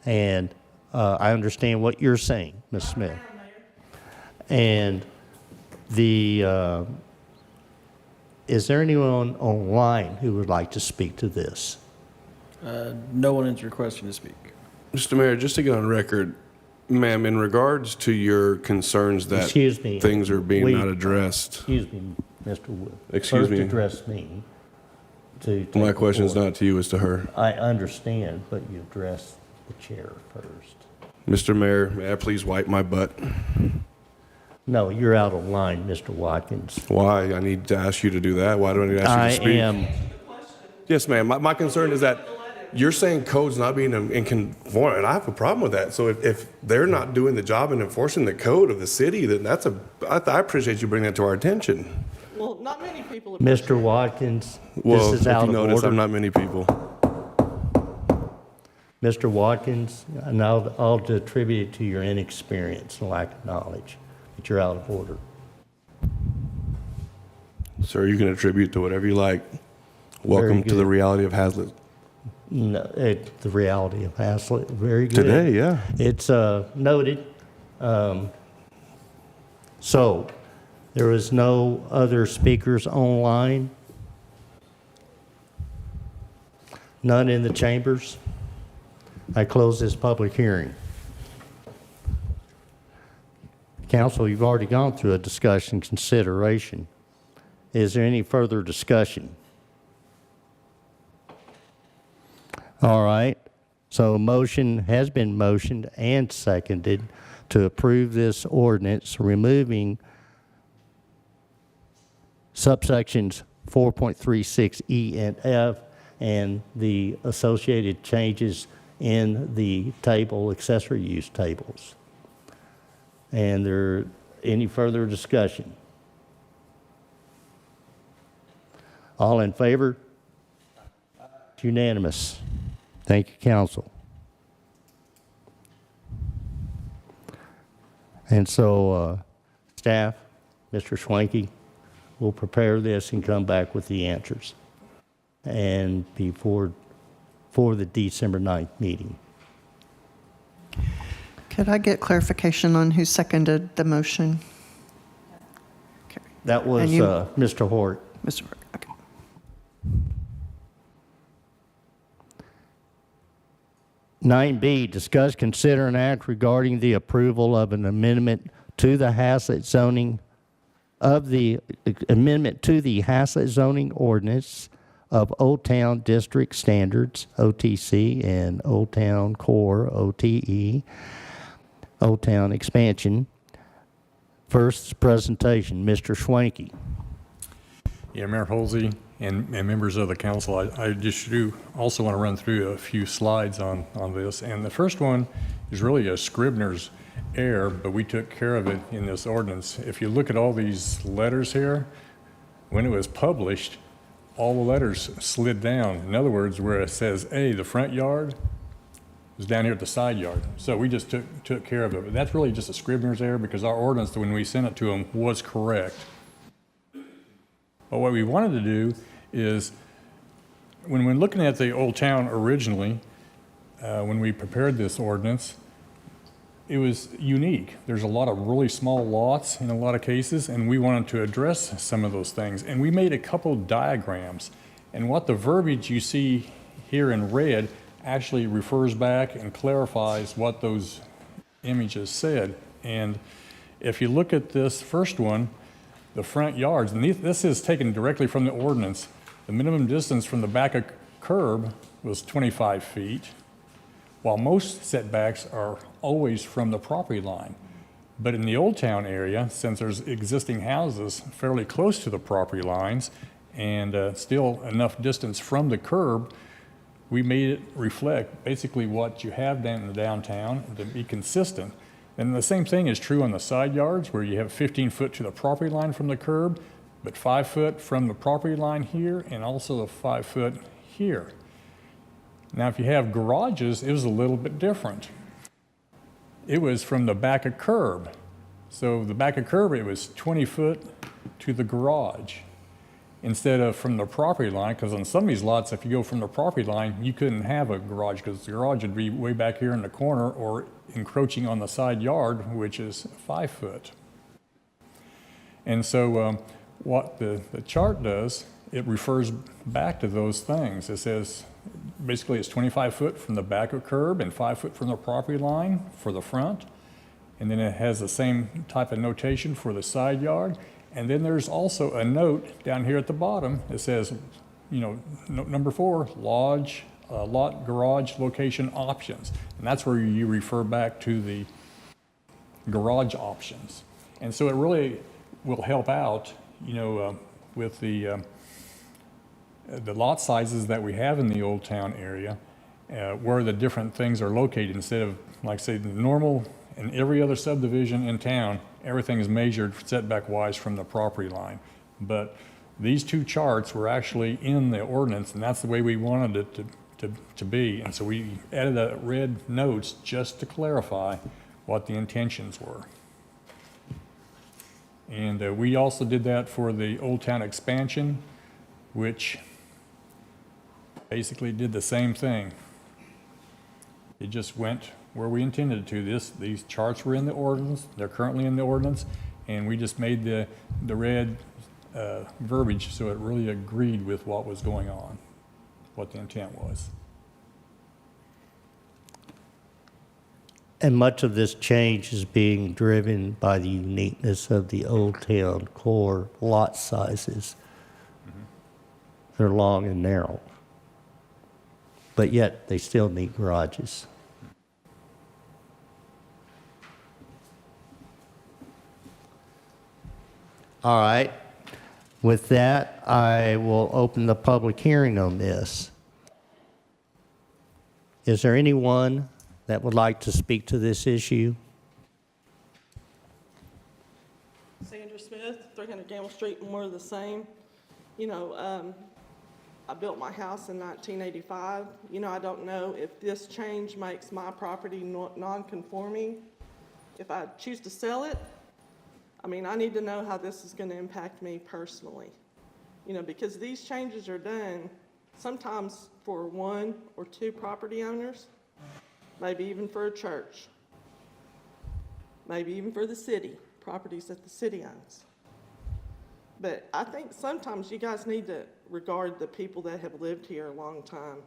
And I understand what you're saying, Ms. Smith. And is there anyone online who would like to speak to this?
No one is requesting to speak.
Mr. Mayor, just to get on record, ma'am, in regards to your concerns that
Excuse me.
things are being not addressed.
Excuse me, Mr. Wood.
Excuse me.
First address me.
My question is not to you, it's to her.
I understand, but you address the chair first.
Mr. Mayor, may I please wipe my butt?
No, you're out of line, Mr. Watkins.
Why? I need to ask you to do that. Why do I need to ask you to speak?
I am.
Yes, ma'am. My concern is that you're saying code's not being in conform, and I have a problem with that. So if they're not doing the job and enforcing the code of the city, then I appreciate you bringing that to our attention.
Well, not many people.
Mr. Watkins,
Well,
this is
if
out
you
of
notice,
order.
I'm not many people.
Mr. Watkins, and I'll attribute it to your inexperience and lack of knowledge, but you're out of order.
Sir, you can attribute to whatever you like. Welcome to
good.
the reality of Haslet.
No, the reality of Haslet, very good.
Today, yeah.
It's noted. So, there is no other speakers online? None in the chambers? I close this public hearing. Council, you've already gone through a discussion consideration. Is there any further discussion? All right. So a motion has been motioned and seconded to approve this ordinance, removing subsections 4.36E and F and the associated changes in the table, accessory use tables. And there any further discussion? All in favor? It's unanimous. Thank you, council. And so, staff, Mr. Schwanke, will prepare this and come back with the answers. And before for the December 9th meeting.
Could I get clarification on who seconded the motion? Okay.
That was
And you-
Mr. Hort.
Mr. Burke, okay.
9B, discuss, consider, and act regarding the approval of an amendment to the Haslet zoning ordinance of Old Town District Standards, OTC, and Old Town Core, OTE, Old Town Expansion. First presentation, Mr. Schwanke.
Yeah, Mayor Holsey and members of the council, I just do also want to run through a few slides on this. And the first one is really a Scribner's error, but we took care of it in this ordinance. If you look at all these letters here, when it was published, all the letters slid down. In other words, where it says A, the front yard, is down here at the side yard. So we just took care of it. But that's really just a Scribner's error because our ordinance, when we sent it to them, was correct. But what we wanted to do is, when we're looking at the Old Town originally, when we prepared this ordinance, it was unique. There's a lot of really small lots in a lot of cases, and we wanted to address some of those things. And we made a couple diagrams. And what the verbiage you see here in red actually refers back and clarifies what those images said. And if you look at this first one, the front yards, and this is taken directly from the ordinance. The minimum distance from the back of curb was 25 feet, while most setbacks are always from the property line. But in the Old Town area, since there's existing houses fairly close to the property lines and still enough distance from the curb, we made it reflect basically what you have down in the downtown to be consistent. And the same thing is true on the side yards where you have 15 foot to the property line from the curb, but 5 foot from the property line here and also the 5 foot here. Now, if you have garages, it was a little bit different. It was from the back of curb. So the back of curb, it was 20 foot to the garage instead of from the property line, because on some of these lots, if you go from the property line, you couldn't have a garage because the garage would be way back here in the corner or encroaching on the side yard, which is 5 foot. And so what the chart does, it refers back to those things. It says, basically it's 25 foot from the back of curb and 5 foot from the property line for the front. And then it has the same type of notation for the side yard. And then there's also a note down here at the bottom that says, you know, number 4, lot garage location options. And that's where you refer back to the garage options. And so it really will help out, you know, with the lot sizes that we have in the Old Town area, where the different things are located. Instead of, like say, the normal in every other subdivision in town, everything is measured setback-wise from the property line. But these two charts were actually in the ordinance, and that's the way we wanted it to be. And so we added the red notes just to clarify what the intentions were. And we also did that for the Old Town expansion, which basically did the same thing. It just went where we intended to. These charts were in the ordinance, they're currently in the ordinance, and we just made the red verbiage so it really agreed with what was going on, what the intent was.
And much of this change is being driven by the uniqueness of the Old Town core lot sizes. They're long and narrow. but yet they still need garages. All right. With that, I will open the public hearing on this. Is there anyone that would like to speak to this issue?
Sandra Smith, 300 Gamble Street, more of the same. I built my house in 1985. I don't know if this change makes my property non-conforming. If I choose to sell it, I need to know how this is going to impact me personally. Because these changes are done sometimes for 1 or 2 property owners, maybe even for a church, maybe even for the city, properties that the city owns. But I think sometimes you guys need to regard the people that have lived here a long time,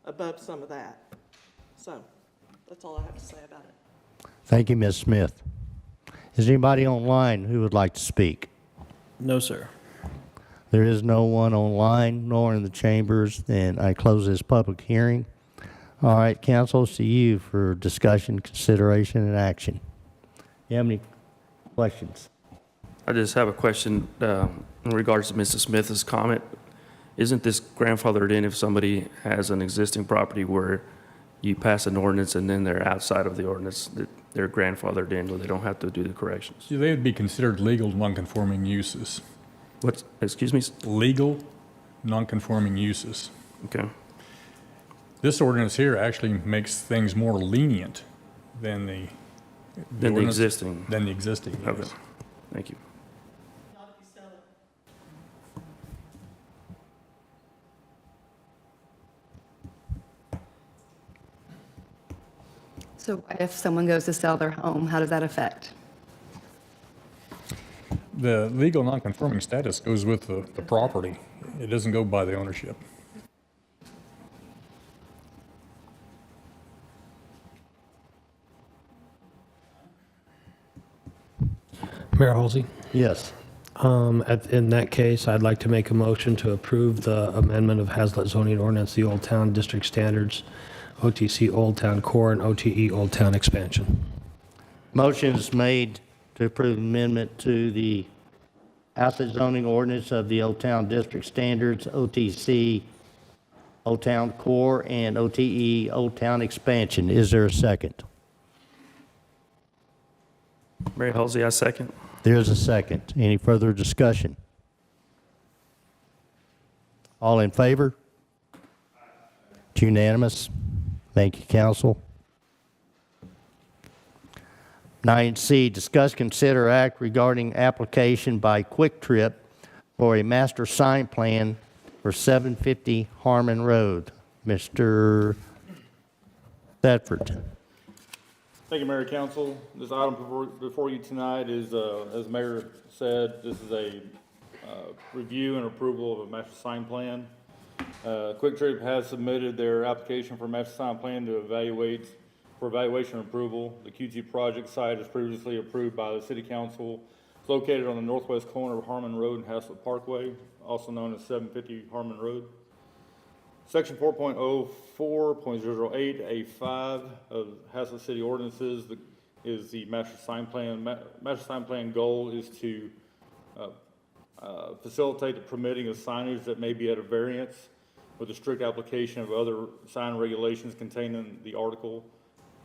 above some of that. So that's all I have to say about it.
Thank you, Ms. Smith. Is anybody online who would like to speak?
No, sir.
There is no one online nor in the chambers, then I close this public hearing. All right, council, it's to you for discussion, consideration, and action. You have any questions?
I just have a question in regards to Mrs. Smith's comment. Isn't this grandfathered in if somebody has an existing property where you pass an ordinance and then they're outside of the ordinance, that they're grandfathered in where they don't have to do the corrections?
See, they would be considered legal non-conforming uses.
Excuse me?
Legal non-conforming uses.
Okay.
This ordinance here actually makes things more lenient than the
Than the
ordinance-
existing.
Than the existing, yes.
Okay. Thank you.
Not if you sell it.
So if someone goes to sell their home, how does that affect?
The legal non-conforming status goes with the property. It doesn't go by the ownership.
Mayor Halsey?
Yes.
In that case, I'd like to make a motion to approve the amendment of Haslet zoning ordinance, the Old Town District Standards, OTC Old Town Core, and OTE Old Town Expansion.
Motion is made to approve amendment to the Haslet zoning ordinance of the Old Town District Standards, OTC, Old Town Core, and OTE Old Town Expansion. Is there a second?
Mayor Halsey, I second.
There's a second. Any further discussion? All in favor? It's unanimous. Thank you, council. 9C, discuss, consider, act regarding application by Quick Trip for a master sign plan for 750 Harmon Road. Mr. Thetford.
Thank you, Mayor and Council. This item before you tonight is, as the Mayor said, this is a review and approval of a master sign plan. Quick Trip has submitted their application for a master sign plan for evaluation and approval. The QT project site is previously approved by the City Council. It's located on the northwest corner of Harmon Road and Haslet Parkway, also known as 750 Harmon Road. Section 4.04.008A5 of Haslet City Ordinances is the master sign plan. Master sign plan goal is to facilitate the permitting of signage that may be at a variance with the strict application of other sign regulations contained in the article,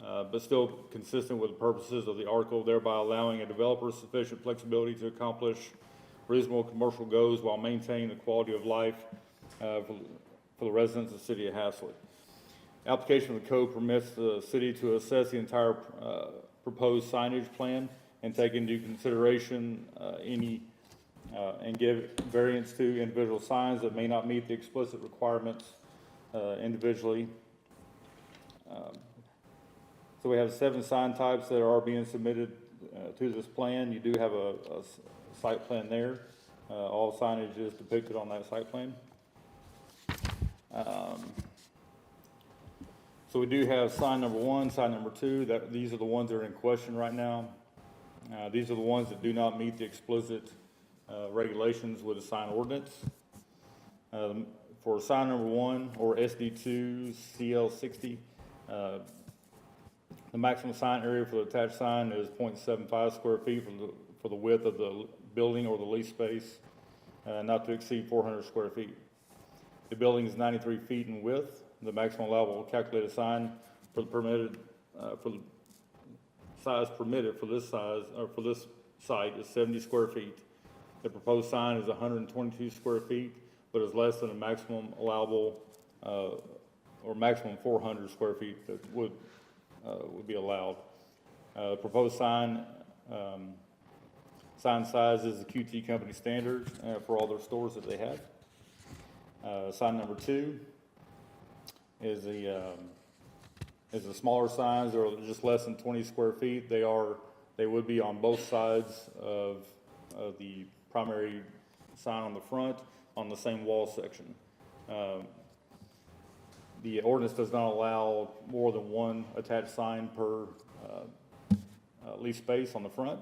but still consistent with the purposes of the article, thereby allowing a developer sufficient flexibility to accomplish reasonable commercial goals while maintaining the quality of life for the residents of the city of Haslet. Application of the code permits the city to assess the entire proposed signage plan and take into consideration and give variance to individual signs that may not meet the explicit requirements individually. So we have 7 sign types that are being submitted to this plan. You do have a site plan there. All signage is depicted on that site plan. So we do have sign number 1, sign number 2. These are the ones that are in question right now. These are the ones that do not meet the explicit regulations with the sign ordinance. for sign number 1 or SD2 CL60, the maximum sign area for the attached sign is 0.75 square feet for the width of the building or the lease space, not to exceed 400 square feet. The building is 93 feet in width. The maximum allowable calculated sign for the permitted, for the size permitted for this size, or for this site is 70 square feet. The proposed sign is 122 square feet, but is less than a maximum allowable, or maximum 400 square feet that would be allowed. Proposed sign, sign size is the QT company standard for all their stores that they have. Sign number 2 is the smaller signs, or just less than 20 square feet. They would be on both sides of the primary sign on the front on the same wall section. The ordinance does not allow more than one attached sign per lease space on the front,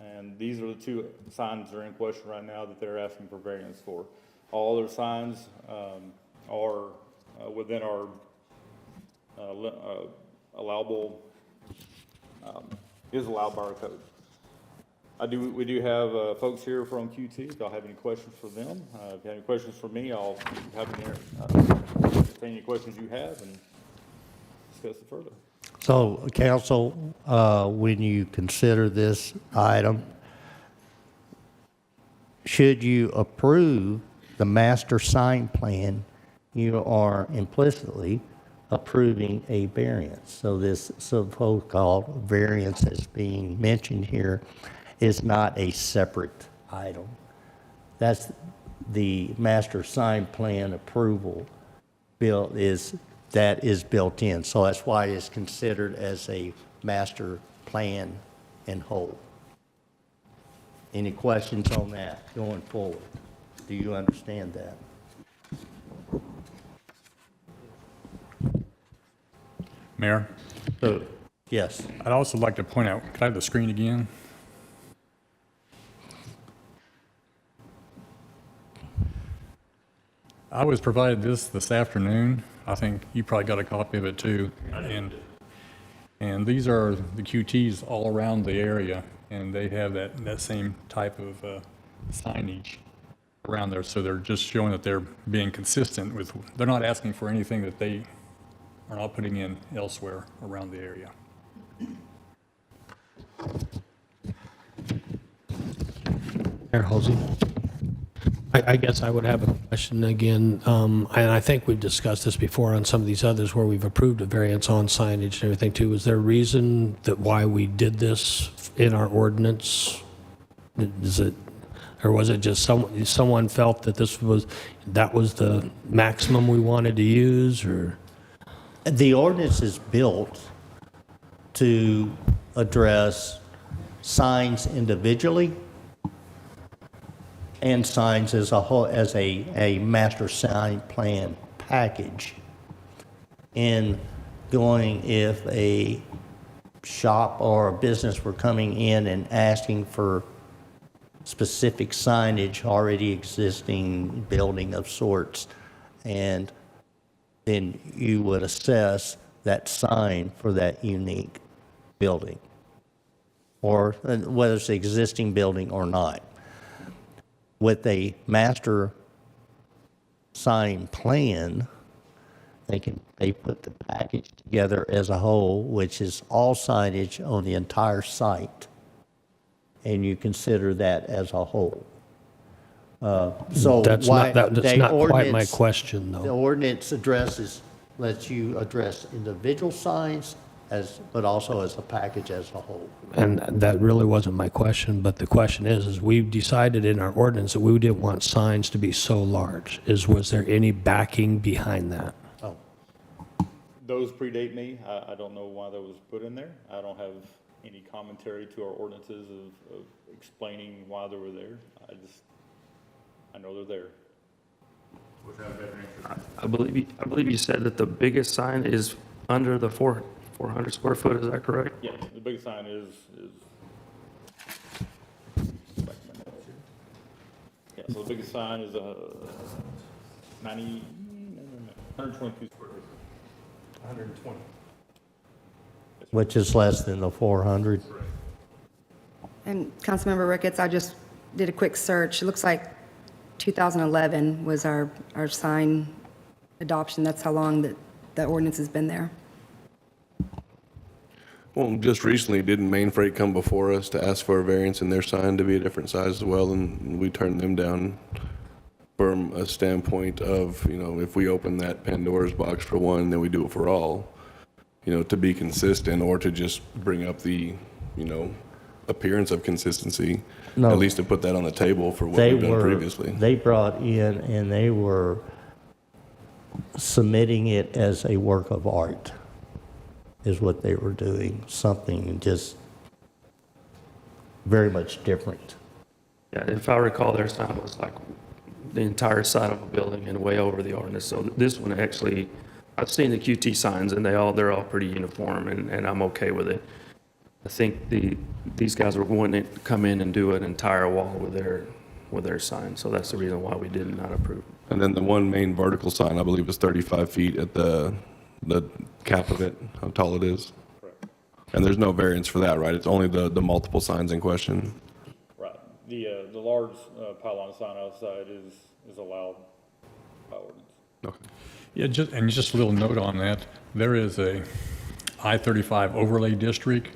and these are the 2 signs that are in question right now that they're asking for variance for. All other signs are within our allowable, is allowed by our code. We do have folks here from QT. If y'all have any questions for them, if you have any questions for me, I'll have them here. Entertain any questions you have and discuss it further.
So, council, when you consider this item, should you approve the master sign plan, you are implicitly approving a variance. So this so-called variance that's being mentioned here is not a separate item. That's the master sign plan approval bill is built in. So that's why it's considered as a master plan in whole. Any questions on that going forward? Do you understand that?
Mayor,
So, yes.
I'd also like to point out, could I have the screen again? I was provided this afternoon. I think you probably got a copy of it too. And these are the QTs all around the area, and they have that same type of signage around there. So they're just showing that they're being consistent with, they're not asking for anything that they are not putting in elsewhere around the area.
Mayor Halsey? I guess I would have a question again, and I think we've discussed this before on some of these others where we've approved a variance on signage and everything too. Was there a reason that why we did this in our ordinance? Is it, or was it just someone felt that that was the maximum we wanted to use, or?
The ordinance is built to address signs individually and signs as a whole, as a master sign plan package. In going, if a shop or a business were coming in and asking for specific signage, already existing building of sorts, and then you would assess that sign for that unique building, or whether it's an existing building or not. With a master sign plan, they put the package together as a whole, which is all signage on the entire site, and you consider that as a whole. So
That's
why
not
the
quite my
ordinance-
question,
The
though.
ordinance lets you address individual signs but also as a package as a whole.
And that really wasn't my question, but the question is we've decided in our ordinance that we didn't want signs to be so large. Was there any backing behind that?
Oh,
Those predate me. I don't know why that was put in there. I don't have any commentary to our ordinances of explaining why they were there. I know they're there. Wish I had a better answer.
I believe you said that the biggest sign is under the 400 square foot, is that correct?
Yeah, the big sign is back to my notes here. Yeah, so the biggest sign is 90, 122 square feet.
120.
which is less than the 400.
And Councilmember Ricketts, I just did a quick search. It looks like 2011 was our sign adoption. That's how long that ordinance has been there.
Well, just recently, didn't Main Freight come before us to ask for a variance in their sign to be a different size as well, and we turned them down from a standpoint of, you know, if we open that Pandora's box for one, then we do it for all, you know, to be consistent or to just bring up the, you know, appearance of consistency,
No.
at least to put that on the table for what
They
we've done
were,
previously.
they brought in and they were submitting it as a work of art, is what they were doing, something just very much different.
Yeah, if I recall, their sign was like the entire side of a building and way over the ordinance. So this one actually, I've seen the QT signs and they're all pretty uniform and I'm okay with it. I think these guys were wanting to come in and do an entire wall with their sign. So that's the reason why we did not approve.
And then the one main vertical sign, I believe, is 35 feet at the cap of it, how tall it is. And there's no variance for that, right? It's only the multiple signs in question.
Right. The large pylon sign outside is allowed by ordinance.
Okay.
Yeah, just a little note on that. There is a I-35 overlay district,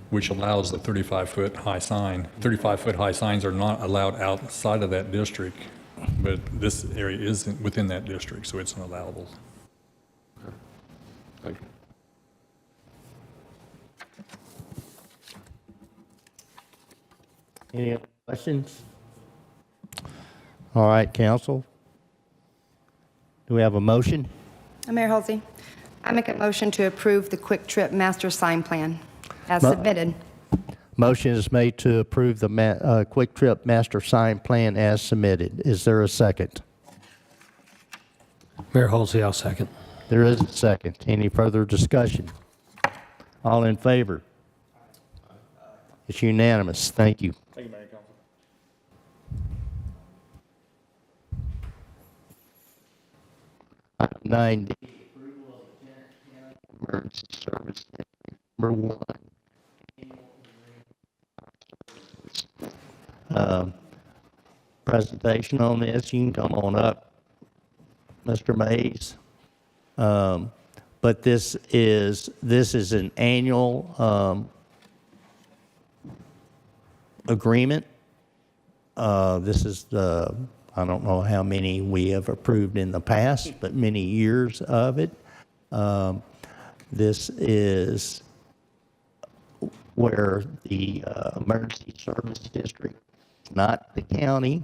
which allows the 35-foot high sign. 35-foot high signs are not allowed outside of that district, but this area isn't within that district, so it's an allowable.
Thank you.
Any other questions? All right, council. Do we have a motion?
Mayor Halsey, I make a motion to approve the Quick Trip Master Sign Plan as submitted.
Motion is made to approve the Quick Trip Master Sign Plan as submitted. Is there a second?
Mayor Halsey, I'll second.
There is a second. Any further discussion? All in favor? It's unanimous. Thank you.
Thank you, Mayor and Council.
Item 9D, approval of the Tarrant County Emergency Service District Number 1. Presentation on this, you can come on up, Mr. Mays. But this is an annual agreement. This is I don't know how many we have approved in the past, but many years of it. This is where the Emergency Service District, not the county,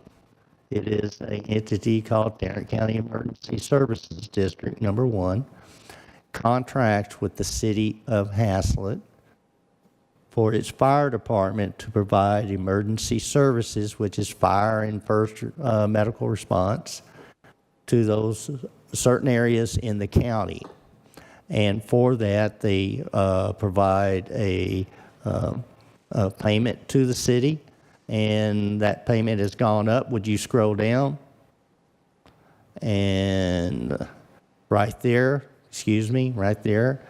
it is an entity called Tarrant County Emergency Services District Number 1, contracts with the city of Haslet for its fire department to provide emergency services, which is fire and first medical response, to those certain areas in the county. And for that, they provide a payment to the city, and that payment has gone up. Would you scroll down? And right there, right there,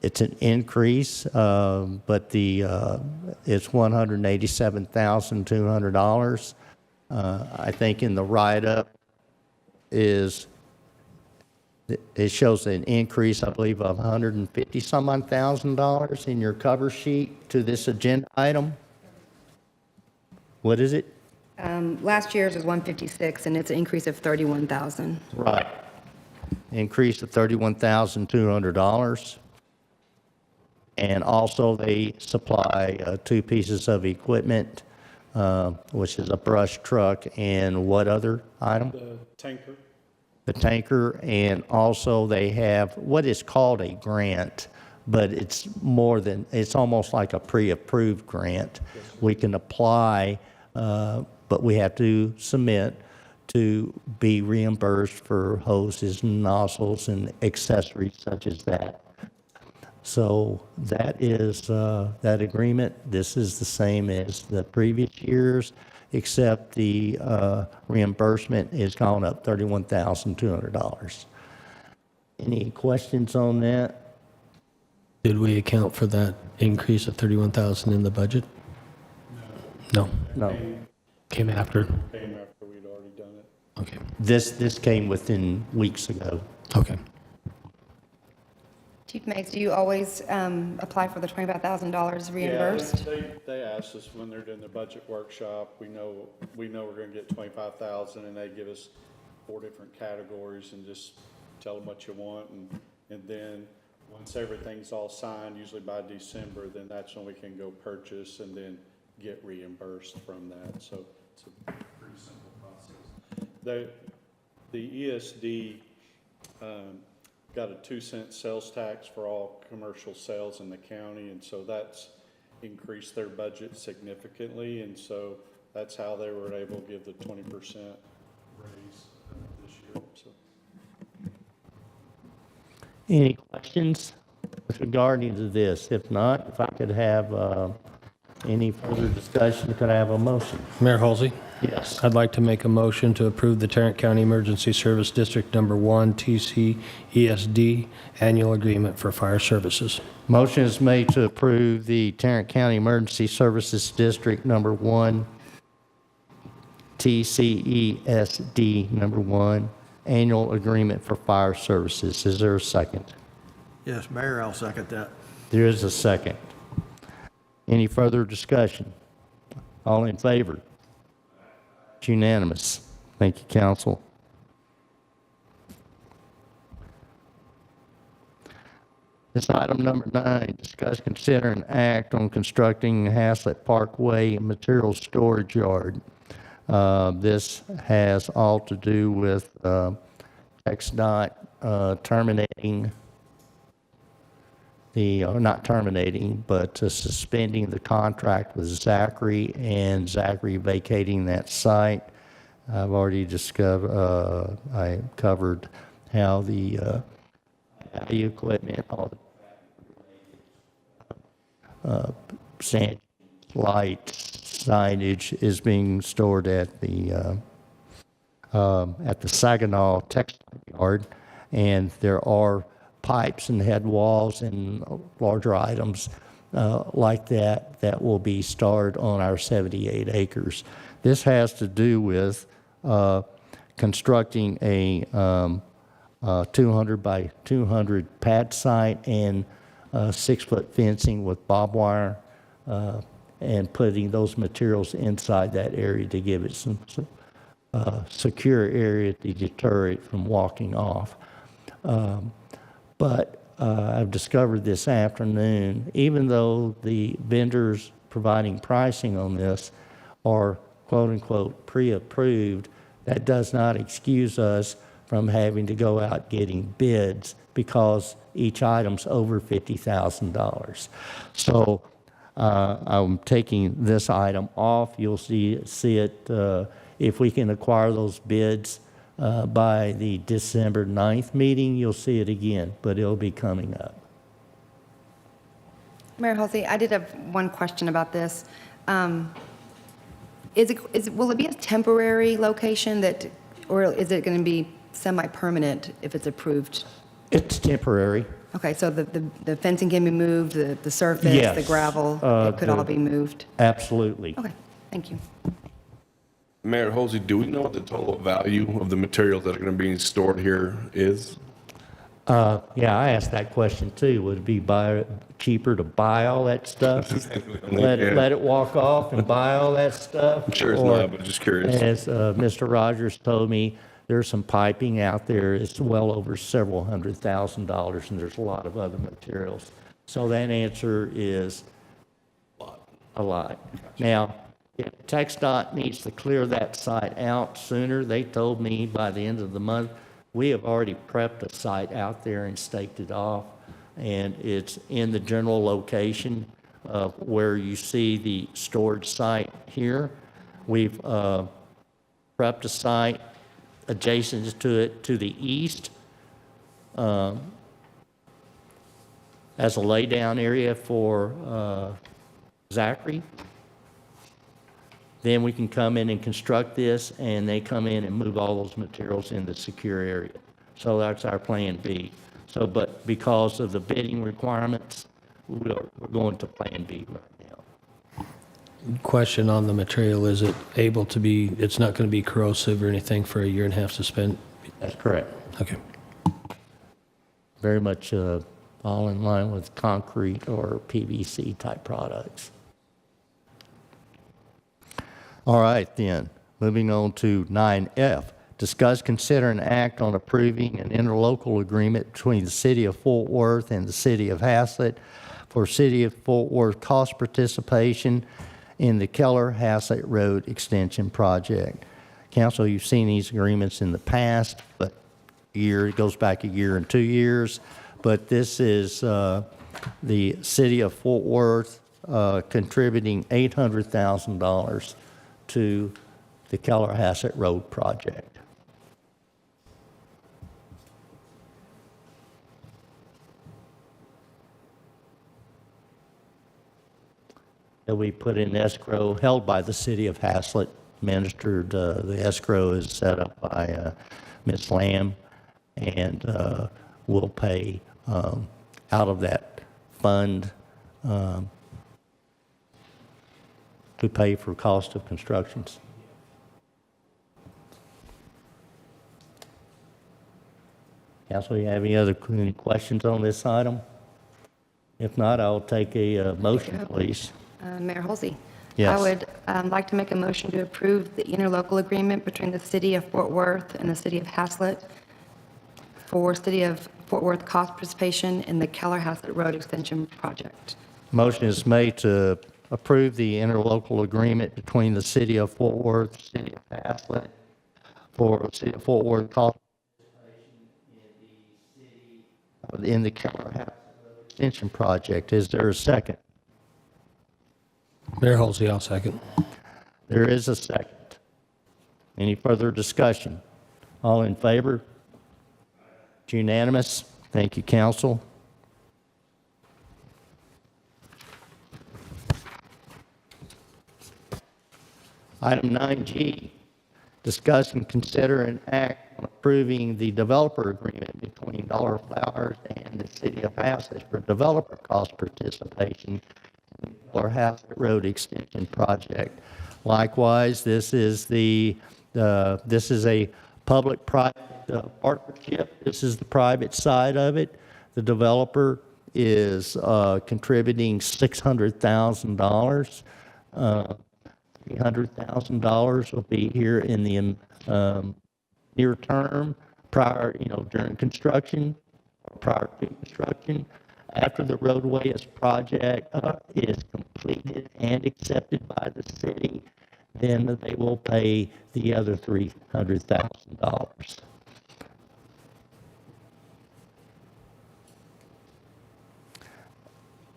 it's an increase, but it's $187,200. I think in the write-up it shows an increase, I believe, of $150,000 in your cover sheet to this agenda item. What is it?
Last year's was 156, and it's an increase of 31,000.
Right. Increase of $31,200. And also they supply 2 pieces of equipment, which is a brush truck and what other item?
The tanker.
The tanker, and also they have what is called a grant, but it's more than, it's almost like a pre-approved grant. We can apply, but we have to submit to be reimbursed for hoses and nozzles and accessories such as that. So that is that agreement. This is the same as the previous years. except the reimbursement has gone up $31,200. Any questions on that?
Did we account for that increase of 31,000 in the budget? No.
No.
Came after?
Came after we'd already done it.
Okay.
This came within weeks ago.
Okay.
Chief Mays, do you always apply for the $25,000 reimbursed?
Yeah, they ask us when they're doing the budget workshop, we know we're gonna get 25,000, and they give us 4 different categories and just tell them what you want, and then once everything's all signed, usually by December, then that's when we can go purchase and then get reimbursed from that, so it's a pretty simple process. The ESD, got a 2-cent sales tax for all commercial sales in the county, and so that's increased their budget significantly, and so that's how they were able to give the 20% raise this year. So.
Any questions regarding to this? If not, if I could have any further discussion, could I have a motion?
Mayor Halsey?
Yes.
I'd like to make a motion to approve the Tarrant County Emergency Service District Number 1 TCESD Annual Agreement for Fire Services.
Motion is made to approve the Tarrant County Emergency Services District Number 1, TCESD Number 1, Annual Agreement for Fire Services. Is there a second?
Yes, Mayor, I'll second that.
There is a second. Any further discussion? All in favor? It's unanimous. Thank you, council. This item number 9, discuss, consider, and act on constructing Haslet Parkway material storage yard. This has all to do with TxDOT terminating not terminating, but suspending the contract with Zachary and Zachary vacating that site. I've already I covered how the equipment, all the sand, lights, signage is being stored at the Saginaw textile yard, and there are pipes and head walls and larger items like that will be stored on our 78 acres. This has to do with constructing a 200 by 200 pad site and 6-foot fencing with barbed wire and putting those materials inside that area to give it some secure area to deter it from walking off. But I've discovered this afternoon, even though the vendors providing pricing on this are quote-unquote pre-approved, that does not excuse us from having to go out getting bids because each item's over $50,000. So I'm taking this item off. You'll see it if we can acquire those bids by the December 9th meeting, you'll see it again, but it'll be coming up.
Mayor Halsey, I did have one question about this. Will it be a temporary location or is it going to be semi-permanent if it's approved?
It's temporary.
Okay, so the fencing can be moved, the surface,
Yes.
the gravel, it could all be moved?
Absolutely.
Okay, thank you.
Mayor Halsey, do we know what the total value of the materials that are going to be stored here is?
Yeah, I asked that question too. Would it be cheaper to buy all that stuff? Let it walk off and buy all that stuff?
I'm sure it's
Or,
not, but just curious.
As Mr. Rogers told me, there's some piping out there. It's well over several $100,000, and there's a lot of other materials. So that answer is a lot. Now, if TxDOT needs to clear that site out sooner, they told me by the end of the month. We have already prepped a site out there and staked it off, and it's in the general location where you see the storage site here. We've prepped a site adjacent to it to the east as a laydown area for Zachary. Then we can come in and construct this, and they come in and move all those materials in the secure area. So that's our plan B. So, but because of the bidding requirements, we're going to plan B right now.
Question on the material, is it able to be, it's not going to be corrosive or anything for a year and a half suspend?
That's correct.
Okay.
Very much all in line with concrete or PVC type products. All right, then, moving on to 9F. Discuss, consider, and act on approving an interlocal agreement between the City of Fort Worth and the City of Haslet for City of Fort Worth cost participation in the Keller-Haslet Road Extension Project. Council, you've seen these agreements in the past, but it goes back a year and 2 years. But this is the City of Fort Worth contributing $800,000 to the Keller-Haslet Road project. That we put in escrow held by the City of Haslet, administered, the escrow is set up by Ms. Lamb, and we'll pay out of that fund to pay for cost of constructions. Council, you have any questions on this item? If not, I'll take a motion, please.
Mayor Halsey.
Yes.
I would like to make a motion to approve the interlocal agreement between the City of Fort Worth and the City of Haslet for City of Fort Worth cost participation in the Keller-Haslet Road Extension Project.
Motion is made to approve the interlocal agreement between the City of Fort Worth, City of Haslet for City of Fort Worth cost participation in the Keller-Haslet Road Extension Project. Is there a second?
Mayor Halsey, I'll second.
There is a second. Any further discussion? All in favor? It's unanimous. Thank you, council. Item 9G, discuss and consider and act on approving the developer agreement between Dollar Flowers and the City of Haslet for developer cost participation in the Keller-Haslet Road Extension Project. Likewise, this is a public-private partnership. This is the private side of it. The developer is contributing $600,000. $300,000 will be here in the near term, during construction or prior to construction. After the roadway project is completed and accepted by the city, then they will pay the other $300,000.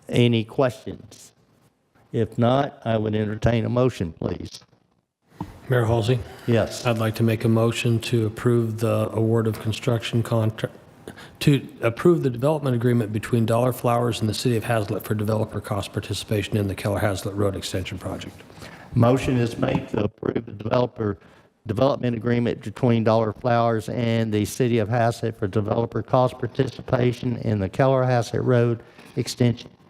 Any questions? If not, I would entertain a motion, please.
Mayor Halsey?
Yes.
I'd like to make a motion to approve the award of construction contract, to approve the development agreement between Dollar Flowers and the City of Haslet for developer cost participation in the Keller-Haslet Road Extension Project.
Motion is made to approve the development agreement between Dollar Flowers and the City of Haslet for developer cost participation in the Keller-Haslet Road Extension Project.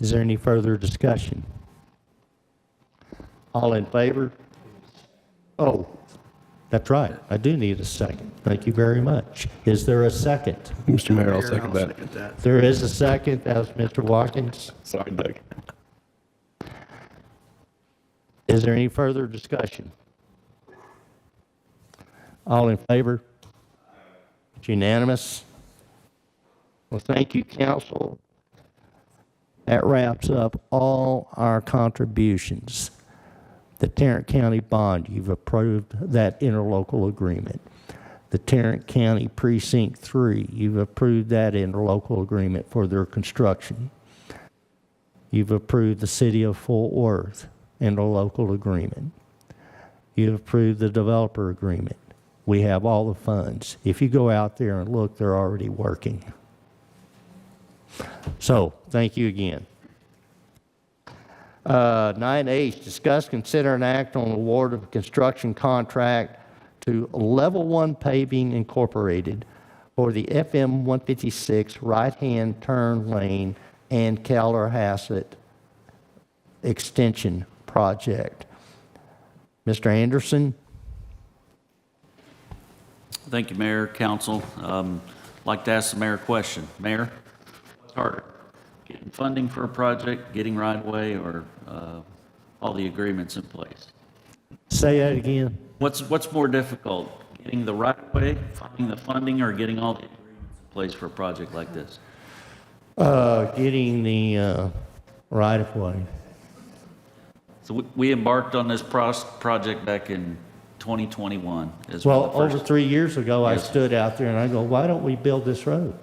Is there any further discussion? All in favor? Oh, that's right. I do need a second. Thank you very much. Is there a second?
Mr. Mayor, I'll second that.
There is a second. That was Mr. Watkins.
Sorry, Doug.
Is there any further discussion? All in favor? It's unanimous. Well, thank you, council. That wraps up all our contributions. The Tarrant County bond, you've approved that interlocal agreement. The Tarrant County Precinct 3, you've approved that interlocal agreement for their construction. You've approved the City of Fort Worth interlocal agreement. You've approved the developer agreement. We have all the funds. If you go out there and look, they're already working. So, thank you again. 9H, discuss, consider, and act on award of a construction contract to Level 1 Paving Incorporated for the FM 156 right-hand turn lane and Keller Haslet extension project. Mr. Anderson?
Thank you, Mayor, Council. Like to ask the mayor a question. Mayor, what's harder, getting funding for a project, getting right-of-way, or all the agreements in place?
Say that again.
What's more difficult, getting the right-of-way, finding the funding, or getting all the agreements in place for a project like this?
Getting the right-of-way.
So we embarked on this project back in 2021 as well.
Well, over 3 years ago, I
Yes.
stood out there and I go, why don't we build this road?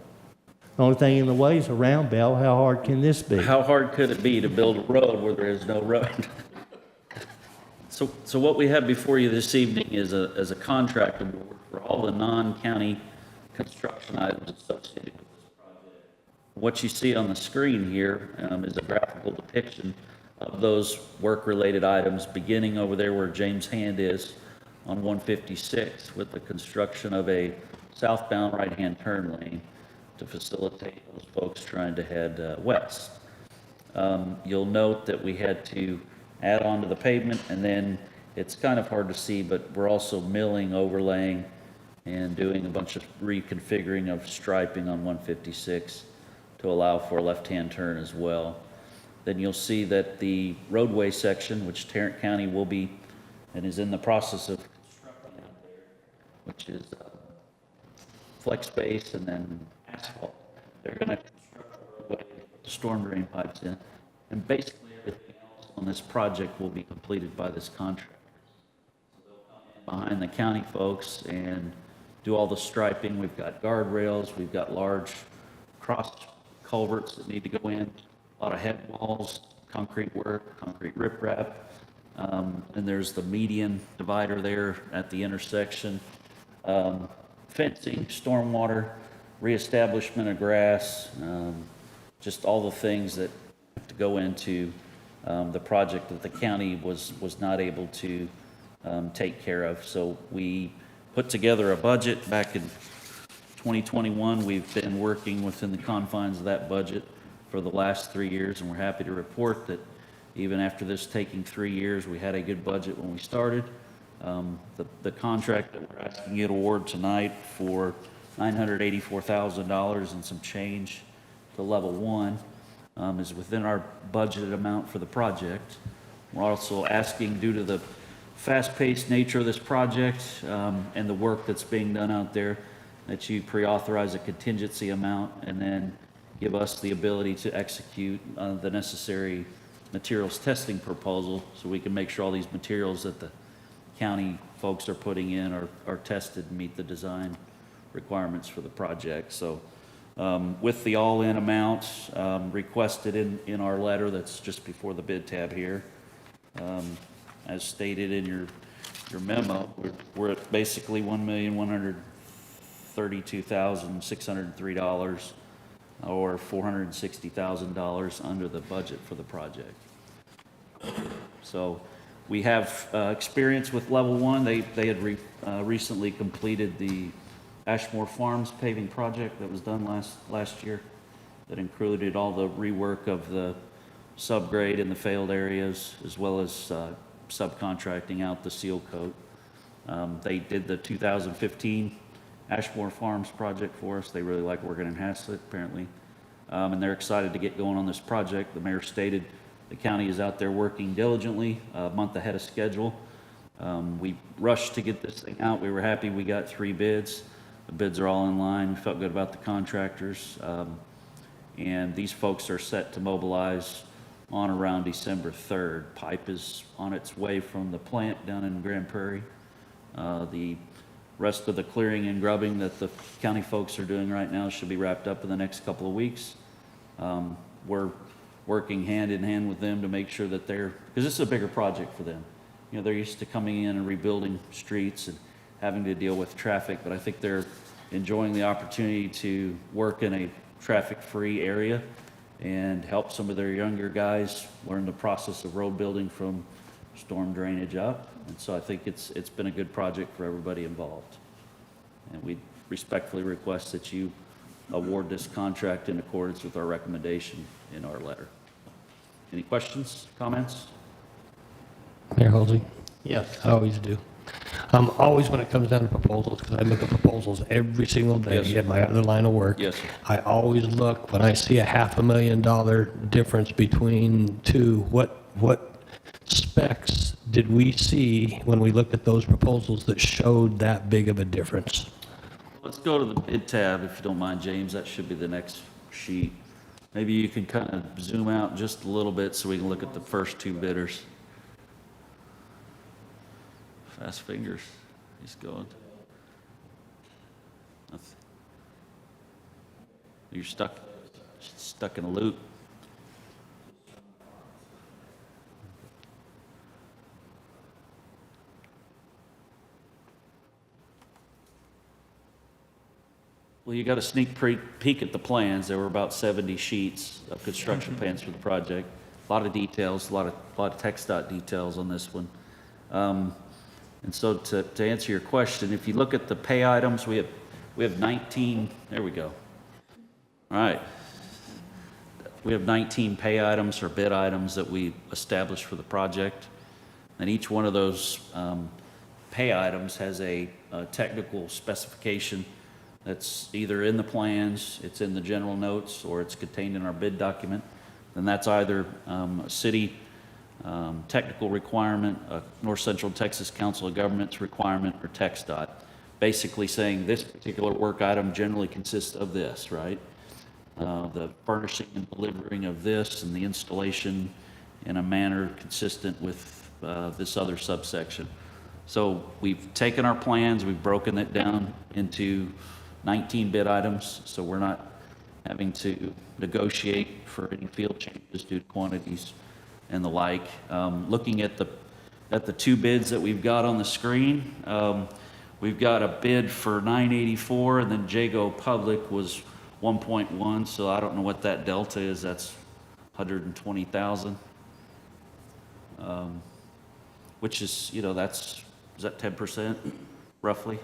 The only thing in the way is a roundabout. How hard can this be?
How hard could it be to build a road where there is no road? So what we have before you this evening is a contract award for all the non-county construction items associated with this project. What you see on the screen here is a graphical depiction of those work-related items, beginning over there where James Hand is on 156 with the construction of a southbound right-hand turn lane to facilitate those folks trying to head west. You'll note that we had to add on to the pavement, and then it's kind of hard to see, but we're also milling, overlaying, and doing a bunch of reconfiguring of striping on 156 to allow for a left-hand turn as well. Then you'll see that the roadway section, which Tarrant County will be and is in the process of constructing out there, which is flex base and then asphalt. They're going to construct the roadway, put the storm drain pipes in, and basically everything else on this project will be completed by this contractor. So they'll come in behind the county folks and do all the striping. We've got guardrails, we've got large cross culverts that need to go in, a lot of head walls, concrete work, concrete riprap. And there's the median divider there at the intersection. Fencing, stormwater, reestablishment of grass, just all the things that have to go into the project that the county was not able to take care of. So we put together a budget back in 2021. We've been working within the confines of that budget for the last 3 years, and we're happy to report that even after this taking 3 years, we had a good budget when we started. The contract that we're asking you to award tonight for $984,000 and some change to level 1 is within our budgeted amount for the project. We're also asking, due to the fast-paced nature of this project and the work that's being done out there, that you pre-authorize a contingency amount and then give us the ability to execute the necessary materials testing proposal so we can make sure all these materials that the county folks are putting in are tested and meet the design requirements for the project. So with the all-in amount requested in our letter that's just before the bid tab here, as stated in your memo, we're at basically $1,132,603 or $460,000 under the budget for the project. So we have experience with level 1. They had recently completed the Ashmore Farms paving project that was done last year that included all the rework of the subgrade in the failed areas, as well as subcontracting out the seal coat. They did the 2015 Ashmore Farms project for us. They really like working in Haslet, apparently. And they're excited to get going on this project. The mayor stated the county is out there working diligently, a month ahead of schedule. We rushed to get this thing out. We were happy we got 3 bids. The bids are all in line. We felt good about the contractors. And these folks are set to mobilize on around December 3rd. Pipe is on its way from the plant down in Grand Prairie. The rest of the clearing and grubbing that the county folks are doing right now should be wrapped up in the next couple of weeks. We're working hand in hand with them to make sure that because this is a bigger project for them. You know, they're used to coming in and rebuilding streets and having to deal with traffic, but I think they're enjoying the opportunity to work in a traffic-free area and help some of their younger guys learn the process of road building from storm drainage up. And so I think it's been a good project for everybody involved. And we respectfully request that you award this contract in accordance with our recommendation in our letter. Any questions, comments?
Mayor Halsey?
Yes.
I always do. Always when it comes down to proposals, because I look at proposals every single day
Yes, sir.
in my other line of work.
Yes, sir.
I always look, when I see a $500,000 difference between two, what specs did we see when we looked at those proposals that showed that big of a difference?
Let's go to the bid tab, if you don't mind, James. That should be the next sheet. Maybe you can kind of zoom out just a little bit so we can look at the first two bidders. Fast fingers. He's going. You're stuck in a loop. Well, you got a sneak peek at the plans. There were about 70 sheets of construction plans for the project. A lot of details, a lot of text dot details on this one. And so to answer your question, if you look at the pay items, we have 19, there we go. All right. We have 19 pay items or bid items that we established for the project. And each one of those pay items has a technical specification that's either in the plans, it's in the general notes, or it's contained in our bid document. And that's either a city technical requirement, a North Central Texas Council of Governments requirement, or TxDOT, basically saying this particular work item generally consists of this, right? The furnishing and delivering of this and the installation in a manner consistent with this other subsection. So we've taken our plans, we've broken it down into 19 bid items, so we're not having to negotiate for any field changes due to quantities and the like. Looking at the two bids that we've got on the screen, we've got a bid for 984, and then Jago Public was 1.1, so I don't know what that delta is. That's 120,000, which is, is that 10% roughly?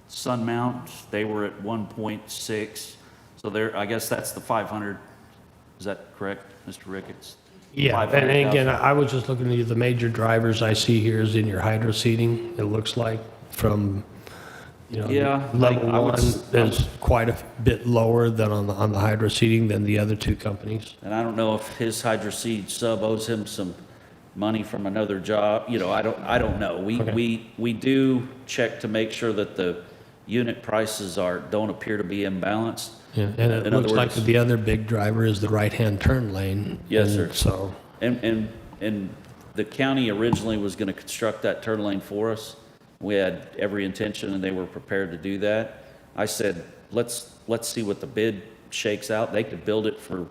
Sunmount, they were at 1.6, so there, I guess that's the 500. Is that correct, Mr. Ricketts?
Yeah, and again, I was just looking at the major drivers I see here is in your hydro seeding. It looks like from,
Yeah,
level
I would
one is quite a bit lower than on the hydro seeding than the other two companies.
And I don't know if his hydroseed sub owes him some money from another job. I don't know. We do check to make sure that the unit prices don't appear to be imbalanced.
Yeah, and it looks like the other big driver is the right-hand turn lane.
Yes, sir.
And so,
and the county originally was going to construct that turn lane for us. We had every intention, and they were prepared to do that. I said, let's see what the bid shakes out. They could build it for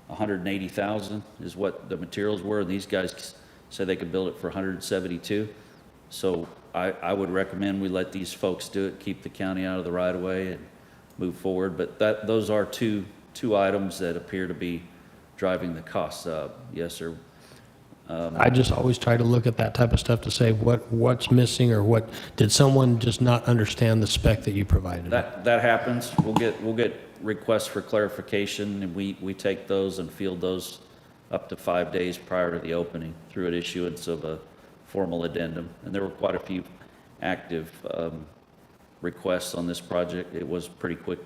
$180,000 is what the materials were. And these guys said they could build it for $172,000. So I would recommend we let these folks do it, keep the county out of the right of way, and move forward. But those are two items that appear to be driving the costs up. Yes, sir.
I just always try to look at that type of stuff to say what's missing, or what did someone just not understand the spec that you provided?
That happens. We'll get requests for clarification, and we take those and field those up to 5 days prior to the opening through an issuance of a formal addendum. And there were quite a few active requests on this project. It was pretty quick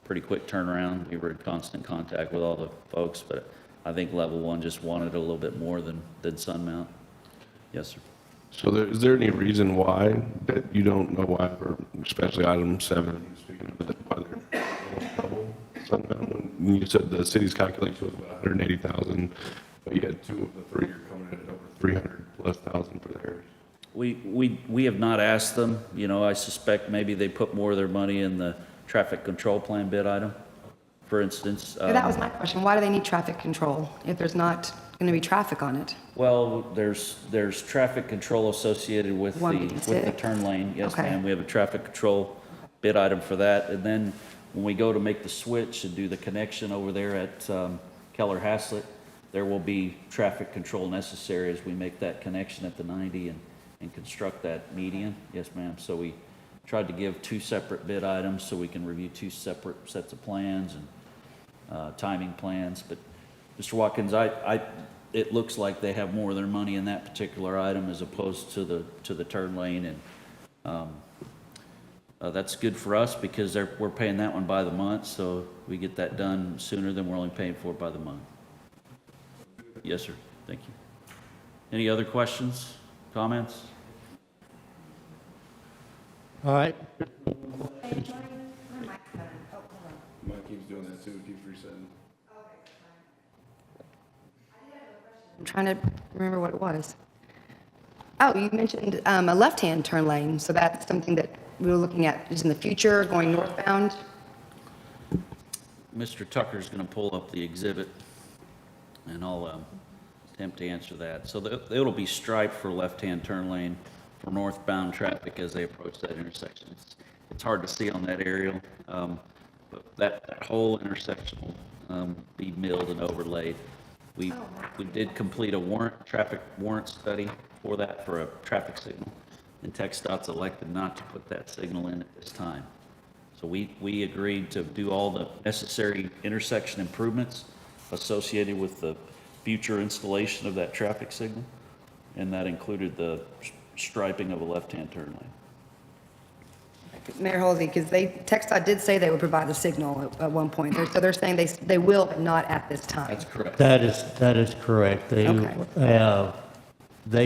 turnaround. We were in constant contact with all the folks, but I think level one just wanted a little bit more than Sunmount. Yes, sir.
So is there any reason why that you don't know why, for especially item 7, speaking of that, why they're double Sunmount? When you said the city's calculation was about 180,000, but you had 2 of the 3 are coming in at over 300,000+ for theirs.
We have not asked them. I suspect maybe they put more of their money in the traffic control plan bid item, for instance.
That was my question. Why do they need traffic control if there's not going to be traffic on it?
Well, there's traffic control associated with the turn lane. Yes,
Okay.
ma'am. We have a traffic control bid item for that. And then when we go to make the switch and do the connection over there at Keller Haslet, there will be traffic control necessary as we make that connection at the 90 and construct that median. Yes, ma'am. So we tried to give 2 separate bid items so we can review 2 separate sets of plans and timing plans. But Mr. Watkins, it looks like they have more of their money in that particular item as opposed to the turn lane, and that's good for us because we're paying that one by the month, so we get that done sooner than we're only paying for it by the month. Yes, sir. Thank you. Any other questions, comments?
All right.
Mike keeps doing that too, keeps resetting.
I'm trying to remember what it was. Oh, you mentioned a left-hand turn lane, so that's something that we were looking at just in the future, going northbound?
Mr. Tucker's going to pull up the exhibit, and I'll attempt to answer that. So it'll be striped for left-hand turn lane for northbound traffic as they approach that intersection. It's hard to see on that aerial, but that whole intersection will be milled and overlaid. We did complete a traffic warrant study for that for a traffic signal, and TxDOT's elected not to put that signal in at this time. So we agreed to do all the necessary intersection improvements associated with the future installation of that traffic signal, and that included the striping of a left-hand turn lane.
Mayor Halsey, because TxDOT did say they would provide the signal at one point. So they're saying they will, but not at this time.
That's correct.
That is correct. They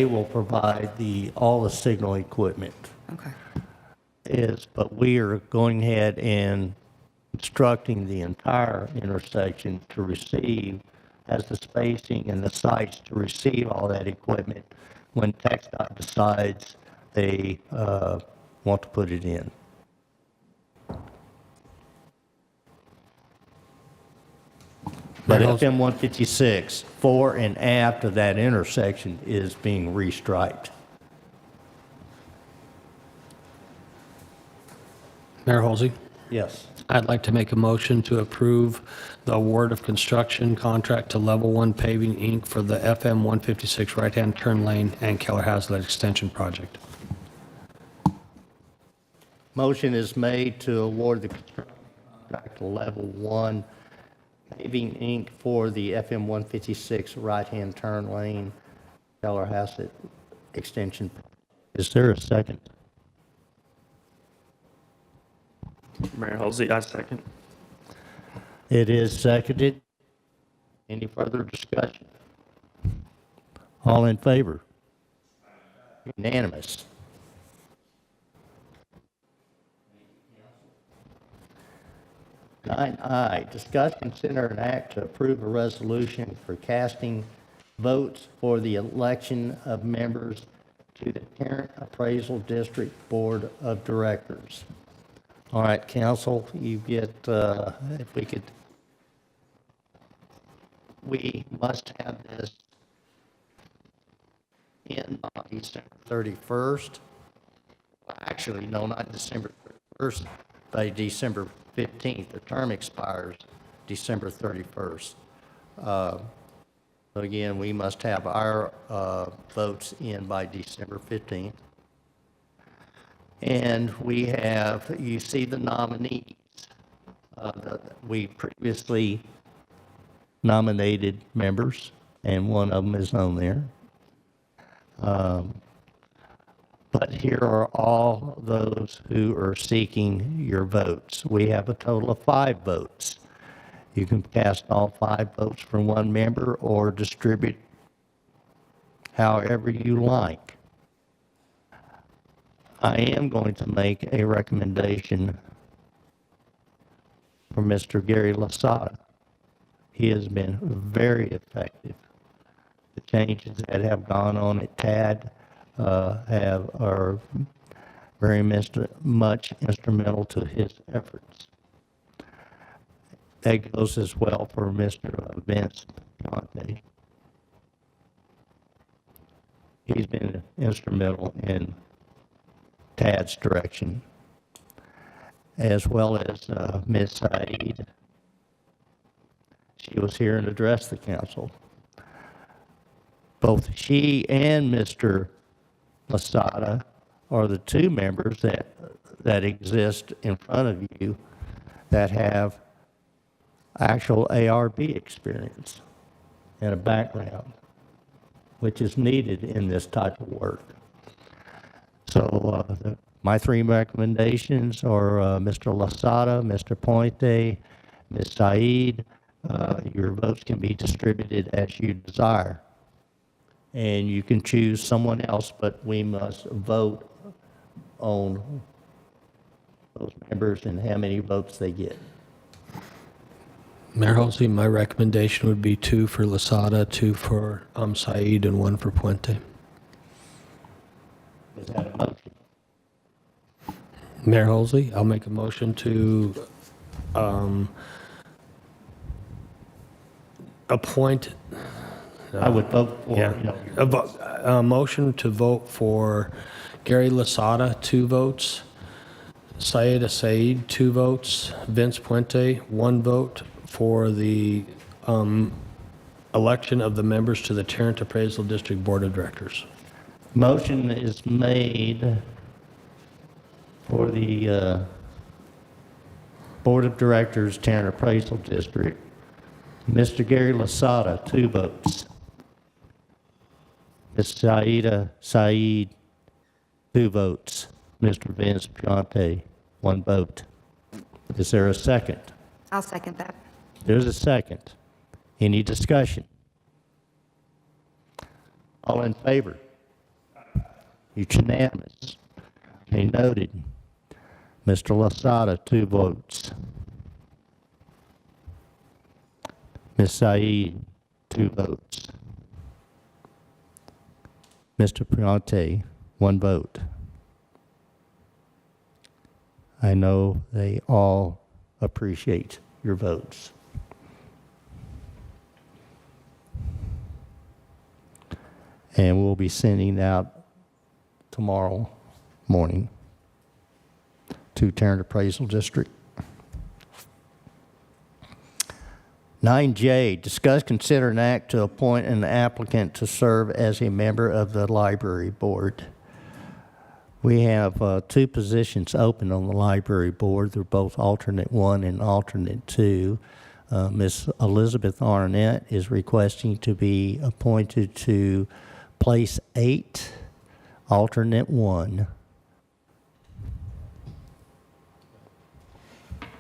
will provide all the signal equipment.
Okay.
But we are going ahead and constructing the entire intersection to receive, has the spacing and the sites to receive all that equipment when TxDOT decides they want to put it in. But FM 156, for and after that intersection is being restriped.
Mayor Halsey,
Yes.
I'd like to make a motion to approve the award of construction contract to Level 1 Paving, Inc. for the FM 156 right-hand turn lane and Keller Haslet Extension Project.
Motion is made to award the construction contract to Level 1 Paving, Inc. for the FM 156 right-hand turn lane, Keller Haslet Extension. Is there a second?
Mayor Halsey, I second.
It is seconded. Any further discussion? All in favor? Unanimous. Nine I, discuss, consider, and act to approve a resolution for casting votes for the election of members to the Tarrant Appraisal District Board of Directors. All right, council, you get, if we could, we must have this in by December 31st. Actually, no, not December 31st, by December 15th. The term expires December 31st. So again, we must have our votes in by December 15th. And we have, you see the nominees. We previously nominated members, and one of them is on there. But here are all those who are seeking your votes. We have a total of 5 votes. You can cast all 5 votes for one member or distribute however you like. I am going to make a recommendation for Mr. Gary Lasada. He has been very effective. The changes that have gone on at TAD are very much instrumental to his efforts. That goes as well for Mr. Vince Conte. He's been instrumental in TAD's direction. as well as Ms. Said. She was here and addressed the council. Both she and Mr. Lasada are the two members that exist in front of you that have actual ARB experience and a background, which is needed in this type of work. So my three recommendations are Mr. Lasada, Mr. Pointe, Ms. Said. Your votes can be distributed as you desire. And you can choose someone else, but we must vote on those members and how many votes they get.
Mayor Halsey, my recommendation would be 2 for Lasada, 2 for Said, and 1 for Puente.
Is that a motion?
Mayor Halsey, I'll make a motion to appoint.
I would vote for,
A motion to vote for Gary Lasada, 2 votes. Syed Said, 2 votes. Vince Puente, 1 vote for the election of the members to the Tarrant Appraisal District Board of Directors.
motion is made for the Board of Directors, Tarrant Appraisal District. Mr. Gary Lasada, 2 votes. Ms. Saida Said, 2 votes. Mr. Vince Piante, 1 vote. Is there a second?
I'll second that.
There's a second. Any discussion? All in favor? It's unanimous. Okay, noted. Mr. Lasada, 2 votes. Ms. Said, 2 votes. Mr. Priante, 1 vote. I know they all appreciate your votes. And we'll be sending out tomorrow morning to Tarrant Appraisal District. 9J, discuss, consider, and act to appoint an applicant to serve as a member of the library board. We have 2 positions open on the library board. They're both alternate 1 and alternate 2. Ms. Elizabeth Arnett is requesting to be appointed to place 8, alternate 1.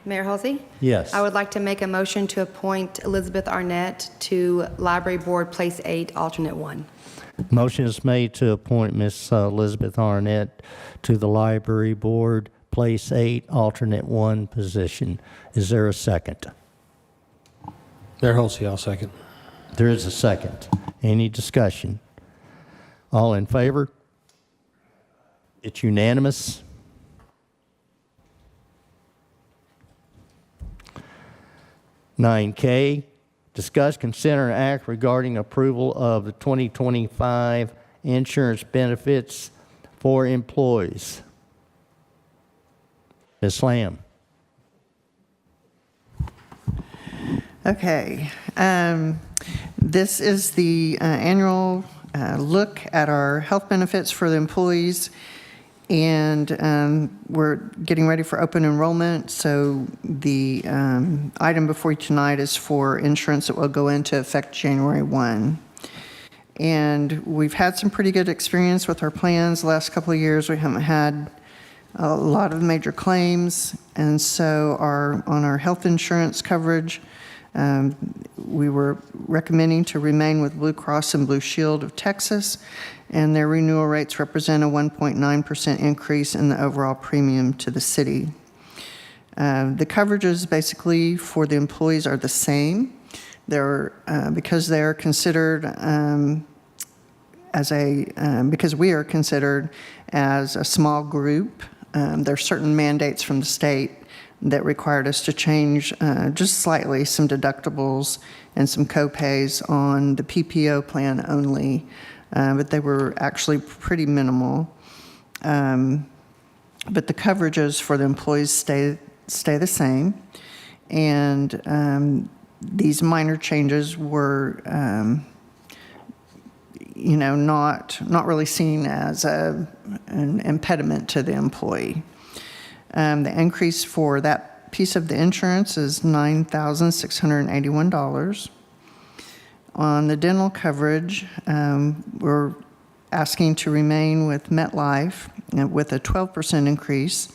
Mayor Halsey?
Yes.
I would like to make a motion to appoint Elizabeth Arnett to Library Board, Place 8, Alternate 1.
Motion is made to appoint Ms. Elizabeth Arnett to the library board, place 8, alternate 1 position. Is there a second?
Mayor Halsey, I'll second.
There is a second. Any discussion? All in favor? It's unanimous. (9K), discuss, consider, and act regarding approval of the 2025 insurance benefits for employees. Ms. Lamb.
Okay. This is the annual look at our health benefits for the employees, and we're getting ready for open enrollment. So the item before you tonight is for insurance that will go into effect January 1. And we've had some pretty good experience with our plans the last couple of years. We haven't had a lot of major claims, and so on our health insurance coverage, we were recommending to remain with Blue Cross and Blue Shield of Texas, and their renewal rates represent a 1.9% increase in the overall premium to the city. The coverages basically for the employees are the same. They're because they are considered because we are considered as a small group. There are certain mandates from the state that required us to change just slightly some deductibles and some co-pays on the PPO plan only, but they were actually pretty minimal. but the coverages for the employees stay the same. And these minor changes were, not really seen as an impediment to the employee. The increase for that piece of the insurance is $9,681. On the dental coverage, we're asking to remain with MetLife with a 12% increase.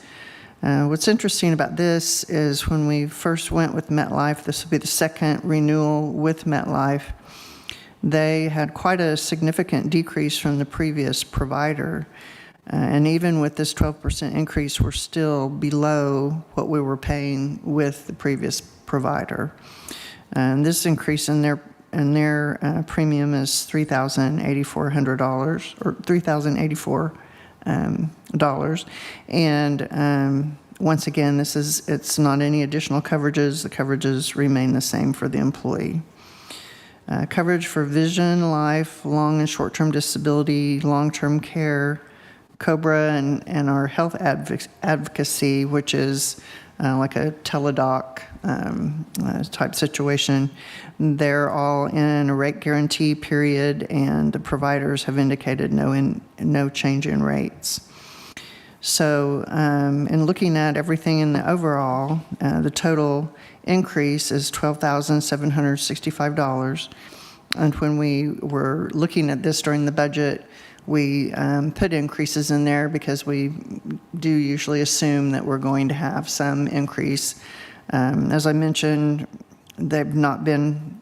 What's interesting about this is when we first went with MetLife, this will be the second renewal with MetLife, they had quite a significant decrease from the previous provider. And even with this 12% increase, we're still below what we were paying with the previous provider. And this increase in their premium is $3,8400 or $3,084. And once again, it's not any additional coverages. The coverages remain the same for the employee. Coverage for vision, life, long and short-term disability, long-term care, COBRA, and our health advocacy, which is like a teledoc type situation. They're all in a rate guarantee period, and the providers have indicated no change in rates. So in looking at everything in the overall, the total increase is $12,765. And when we were looking at this during the budget, we put increases in there because we do usually assume that we're going to have some increase. As I mentioned, they've not been,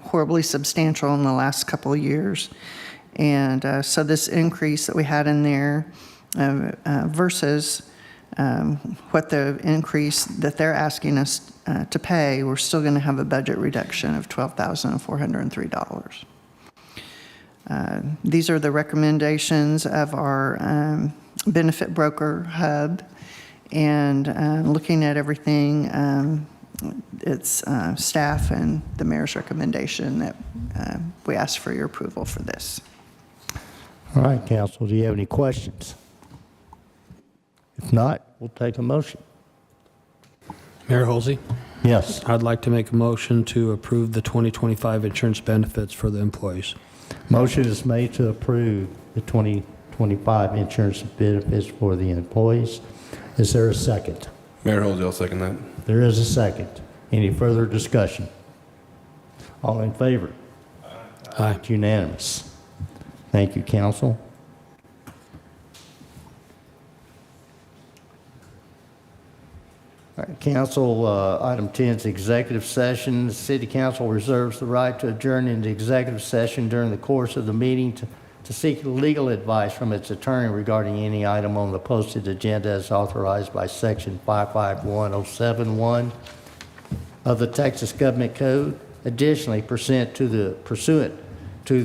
horribly substantial in the last couple of years. And so this increase that we had in there versus what the increase that they're asking us to pay, we're still going to have a budget reduction of $12,403. These are the recommendations of our benefit broker hub. And looking at everything, it's staff and the mayor's recommendation that we ask for your approval for this.
All right, council, do you have any questions? If not, we'll take a motion.
Mayor Holsey,
Yes.
I'd like to make a motion to approve the 2025 insurance benefits for the employees.
Motion is made to approve the 2025 insurance benefits for the employees. Is there a second?
Mayor Holsey, I'll second that.
There is a second. Any further discussion? All in favor?
Aye.
It's unanimous. Thank you, council. All right, council, item 10 is executive session. The city council reserves the right to adjourn into executive session during the course of the meeting to seek legal advice from its attorney regarding any item on the posted agenda as authorized by section 551071 of the Texas Government Code. Additionally, pursuant to the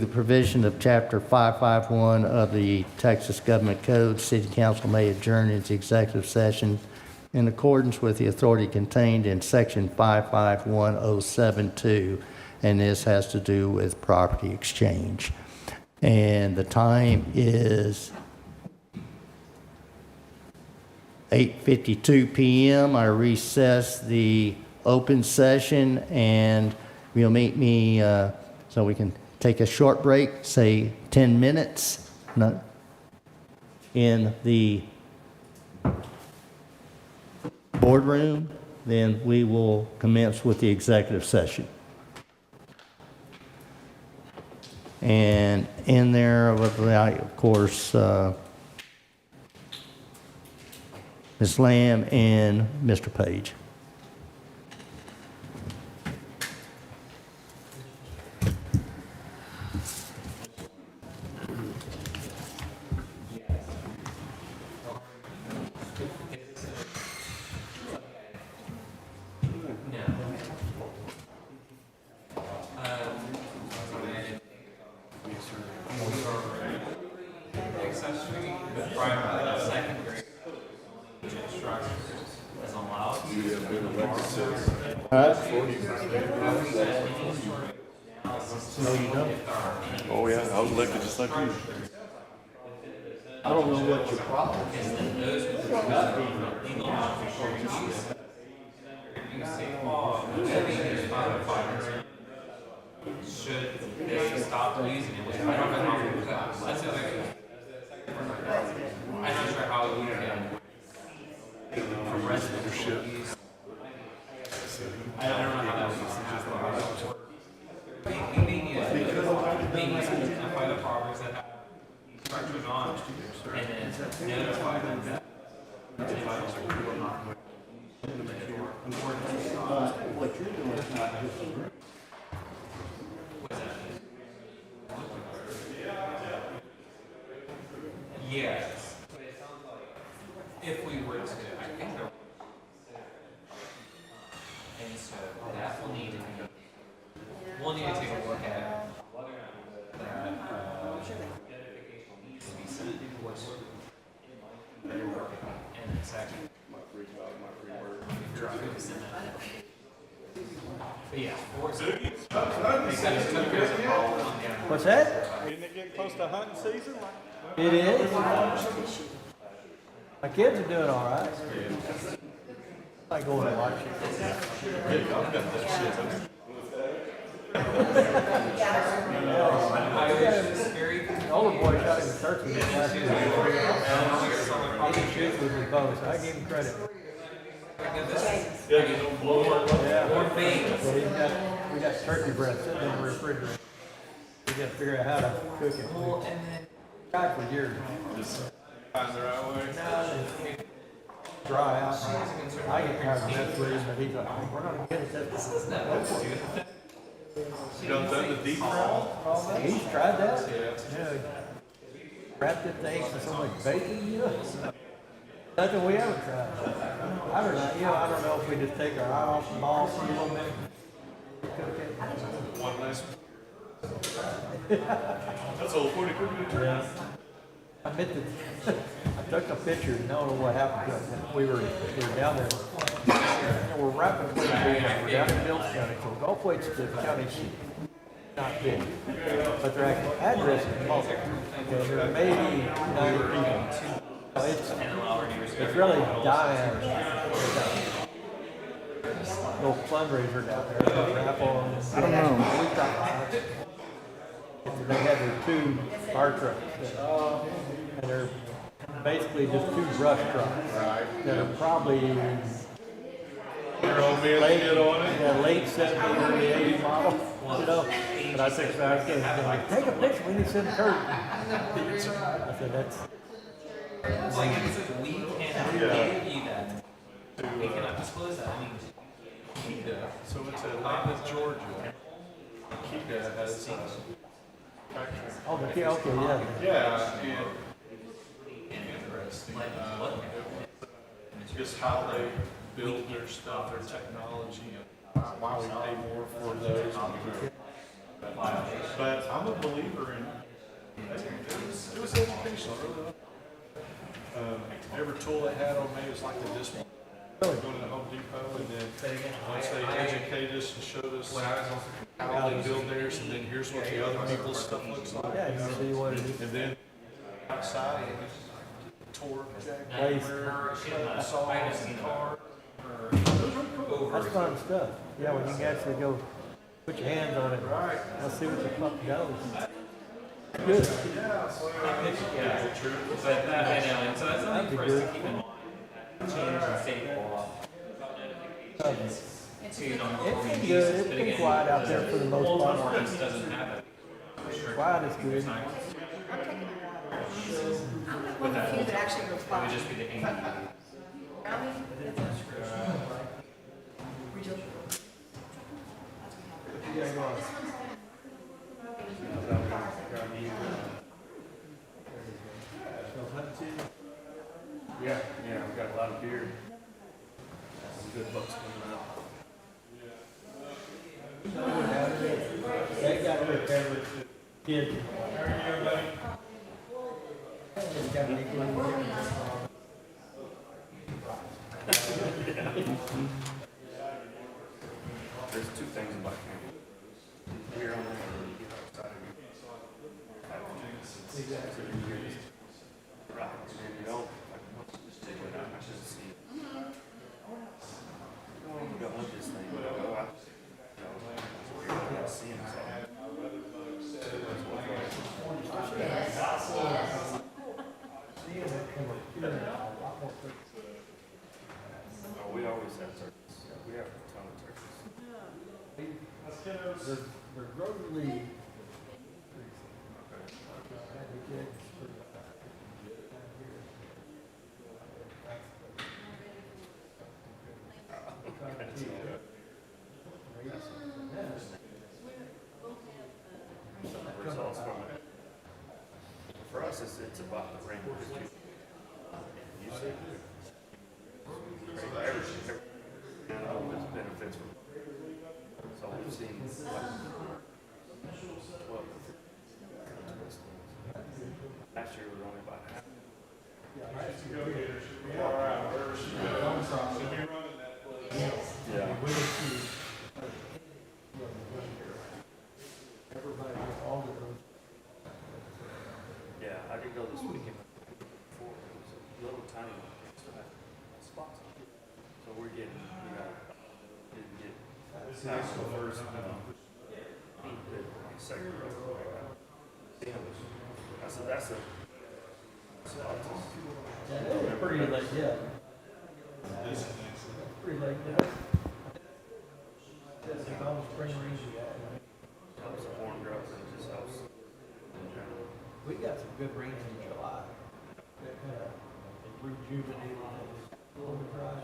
provision of chapter 551 of the Texas Government Code, city council may adjourn into executive session in accordance with the authority contained in section 551072, and this has to do with property exchange. And the time is 8:52 p.m. I recess the open session, and you'll meet me so we can take a short break, say 10 minutes, in the boardroom. Then we will commence with the executive session. And in there, of course, Ms. Lamb and Mr. Page.
Oh, yeah, I was elected just like you.
I don't know what your problem is.
Should they stop using it? I don't know how we would. That's the other thing. I'm not sure how we can arrest them for use. I don't know how that would happen. Being used to identify the properties that have structures on, and then notify them that.
What you're doing is not just.
Yes. If we were to, I think there. And so that will need to be, we'll need to take a look at whether or not that notification needs to be sent to us. And it's actually. But yeah,
What's that?
Isn't it getting close to hunting season?
It is. My kids are doing all right. I go and watch it. The older boy shot him a turkey last year. He didn't shoot with his bow, so I gave him credit. Yeah. We got turkey breast sitting in the refrigerator. We got to figure out how to cook it. Tried for years.
Find the right way.
Dry out. I get tired of messing with him, but he's like, we're not gonna get it.
You done the deep fry?
He's tried that? Yeah. Wrapped it things with so much bacon, you know? Nothing we ever tried. I don't know, I don't know if we just take our eye off the ball for a little bit. Cook it.
One last. That's all 40 cookies.
Yeah. I meant to, I took a picture, and don't know what happened to us. We were down there. And we're wrapping weights, we're down in Mills County, so golf weights to the county's not big. But their actual address is small. Okay, there may be 9 people. It's really dying. Little fundraiser down there, raffle. I don't know. They had their 2 fire trucks. And they're basically just 2 brush trucks. That are probably late 70s, early 80s model, you know. But I said, take a picture, we need to send Kurt. I said, that's.
Like, we cannot give you that. We cannot disclose that. I mean,
So it's Atlanta, Georgia. Kika has factory.
Oh, okay, yeah.
Yeah, and interesting. Just how they build their stuff, their technology, and why we pay more for those. But I'm a believer in, it was educational, really. Every tool they had on me was like the discipline. Go to the Home Depot, and then once they educated us and showed us how they build theirs, and then here's what the other people's stuff looks like.
Yeah, you see what it is.
And then outside, torque,
Jackhammer,
saws, and car.
That's fun stuff. Yeah, when you can actually go put your hands on it. Let's see what the fuck goes. Good.
yeah, but I know, and so that's something for us to keep in mind. Change and state law.
It's been good. It's been quiet out there for the most part.
Ordinance doesn't have it.
Quiet is good.
I'm one of the few that actually
It would
respond.
just be the aim.
Yeah, I've got a lot of beer. Some good bucks coming out.
They got their favorite kids.
There's 2 things about camping. We're on the outside of you. calls from it. For us, it's about the range. You see, every this benefits from. So we've seen well, last year was only about half. Yeah. Yeah, I did go this weekend before. It was a little tiny one. Still had spots on it. So we're getting, didn't get past the first, second row. That's a spot.
Pretty late, yeah. Pretty late, yeah. That's the Gulf Spring Region.
Helps the horn growth and it just helps in general.
We got some good rain in July. That kind of rejuvenated things. A little bit dry.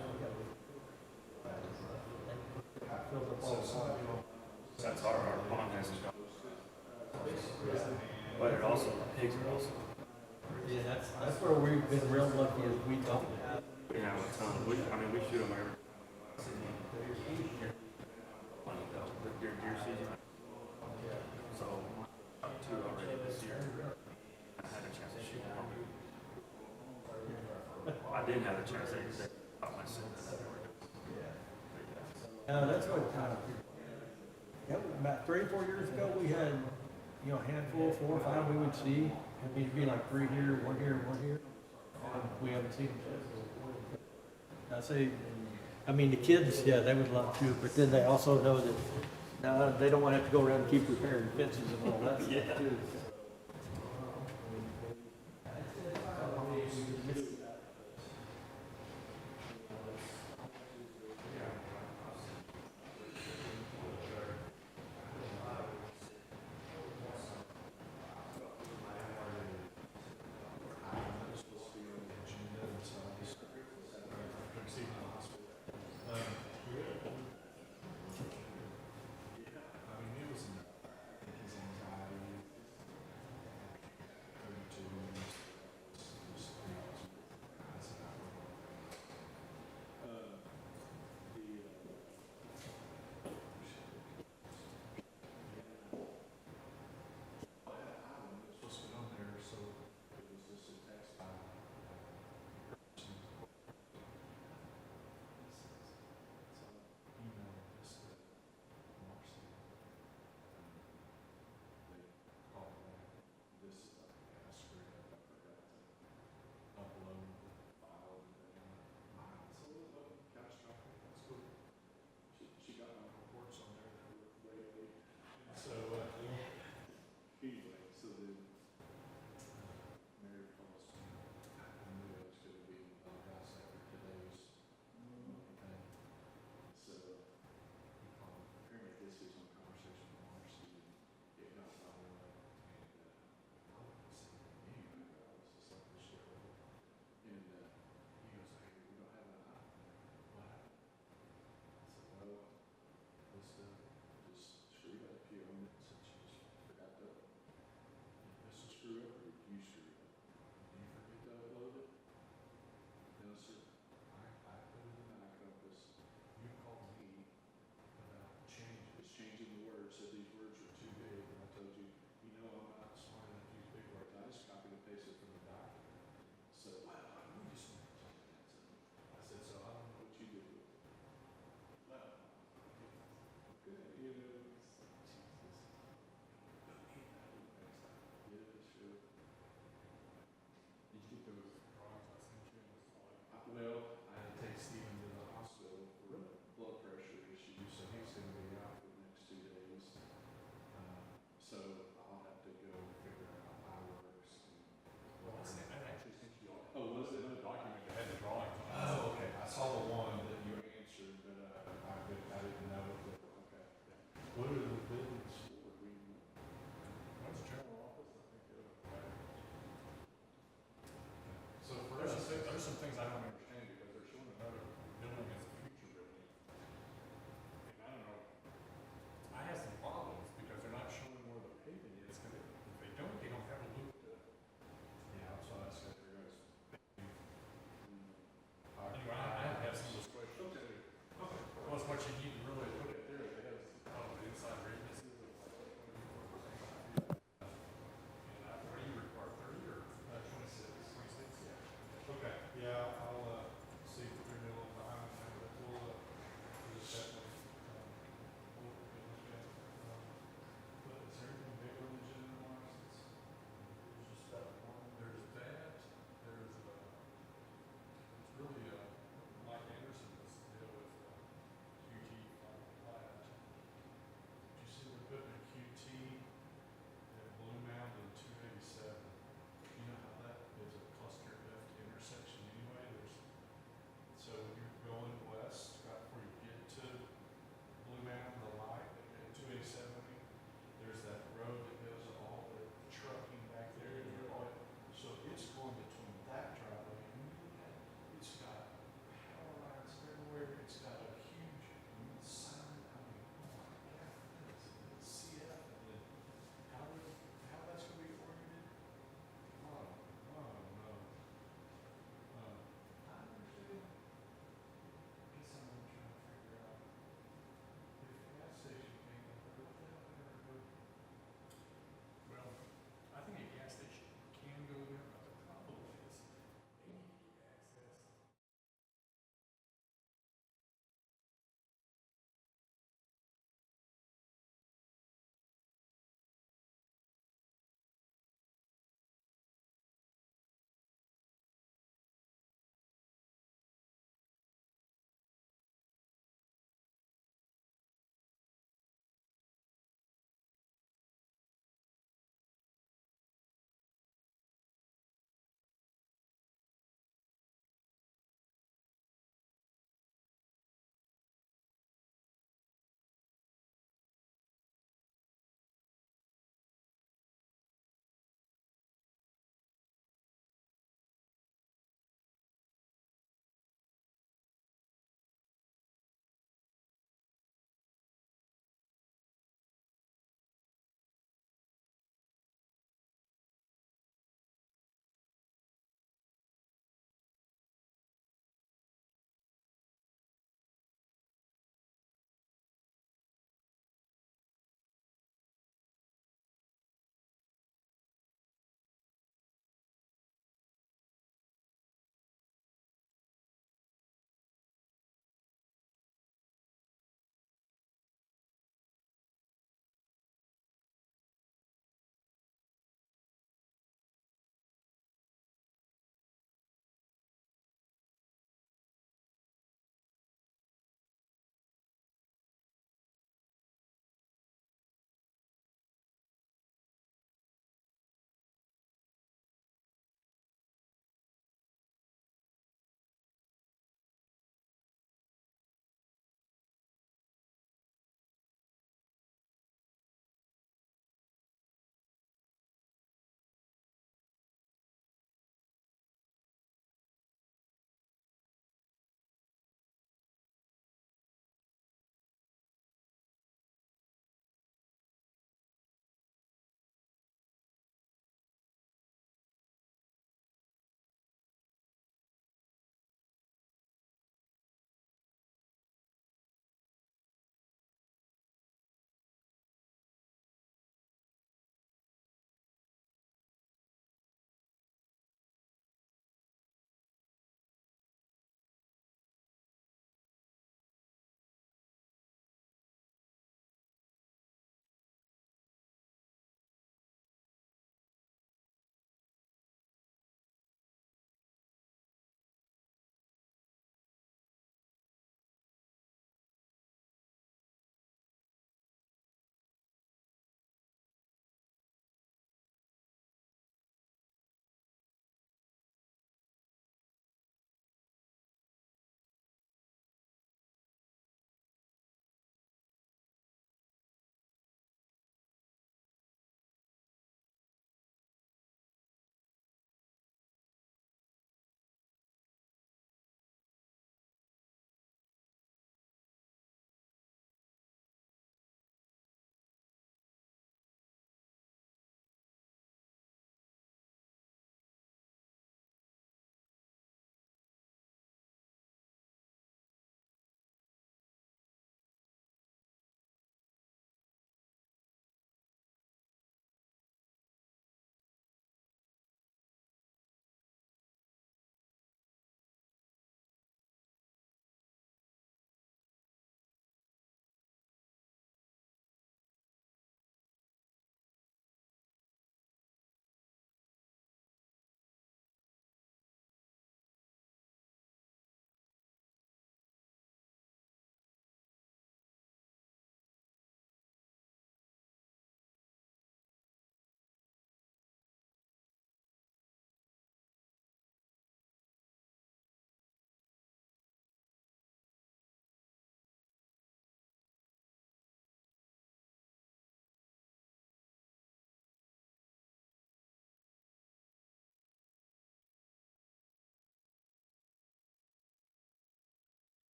Filled up all the time.
That's our pond hasn't gone. But it also, pigs are also.
Yeah, that's where we've been real lucky is we don't have.
We have a ton. We shoot them every. Deer season. So, 2 already this year. I had a chance to shoot one. I didn't have a chance to out myself.
That's what, about 3 or 4 years ago, we had, a handful, 4 or 5 we would see. It'd be like 3 here, 1 here, 1 here. We haven't seen them. I say, the kids, yeah, they would love to, but then they also know that they don't want to have to go around and keep repairing fences and all that stuff too.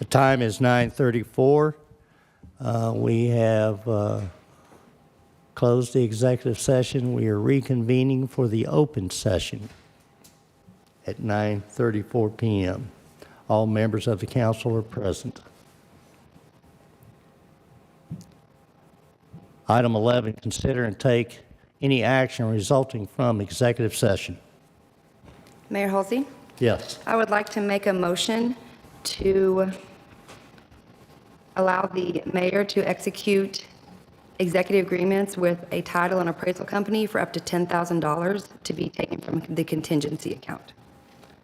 The time is 9:34. We have closed the executive session. We are reconvening for the open session at 9:34 p.m. All members of the council are present. Item 11, consider and take any action resulting from executive session.
Mayor Halsey,
Yes.
I would like to make a motion to allow the mayor to execute executive agreements with a title and appraisal company for up to $10,000 to be taken from the contingency account.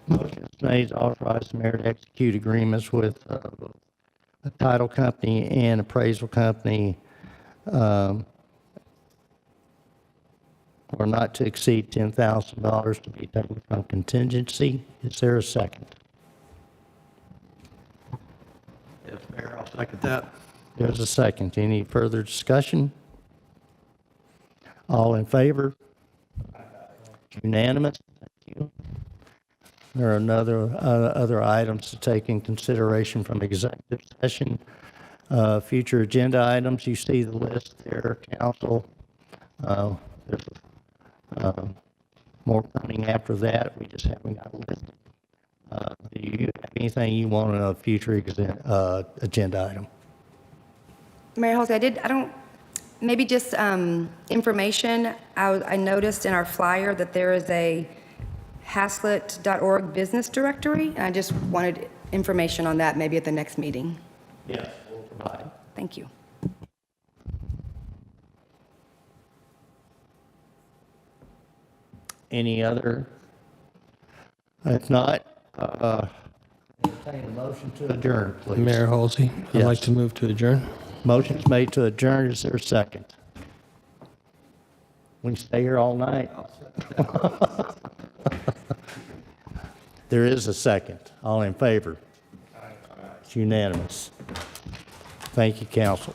Motion is made to authorize the mayor to execute agreements with a title company and appraisal company or not to exceed $10,000 to be taken from contingency. Is there a second?
Yes, Mayor, I'll second that.
There's a second. Any further discussion? All in favor? Unanimous? Thank you. There are other items to take in consideration from executive session. Future agenda items, you see the list there, council. There's more coming after that. We just haven't got a list. Do you have anything you want on a future agenda item?
Mayor Halsey, maybe just information. I noticed in our flyer that there is a Haslet.org business directory, and I just wanted information on that maybe at the next meeting.
Yes, we'll provide.
Thank you.
Any other? If not, entertain a motion to adjourn, please.
Mayor Halsey, I'd like
Yes.
to move to adjourn.
Motion's made to adjourn. Is there a second? We can stay here all night. There is a second. All in favor? It's unanimous. Thank you, council.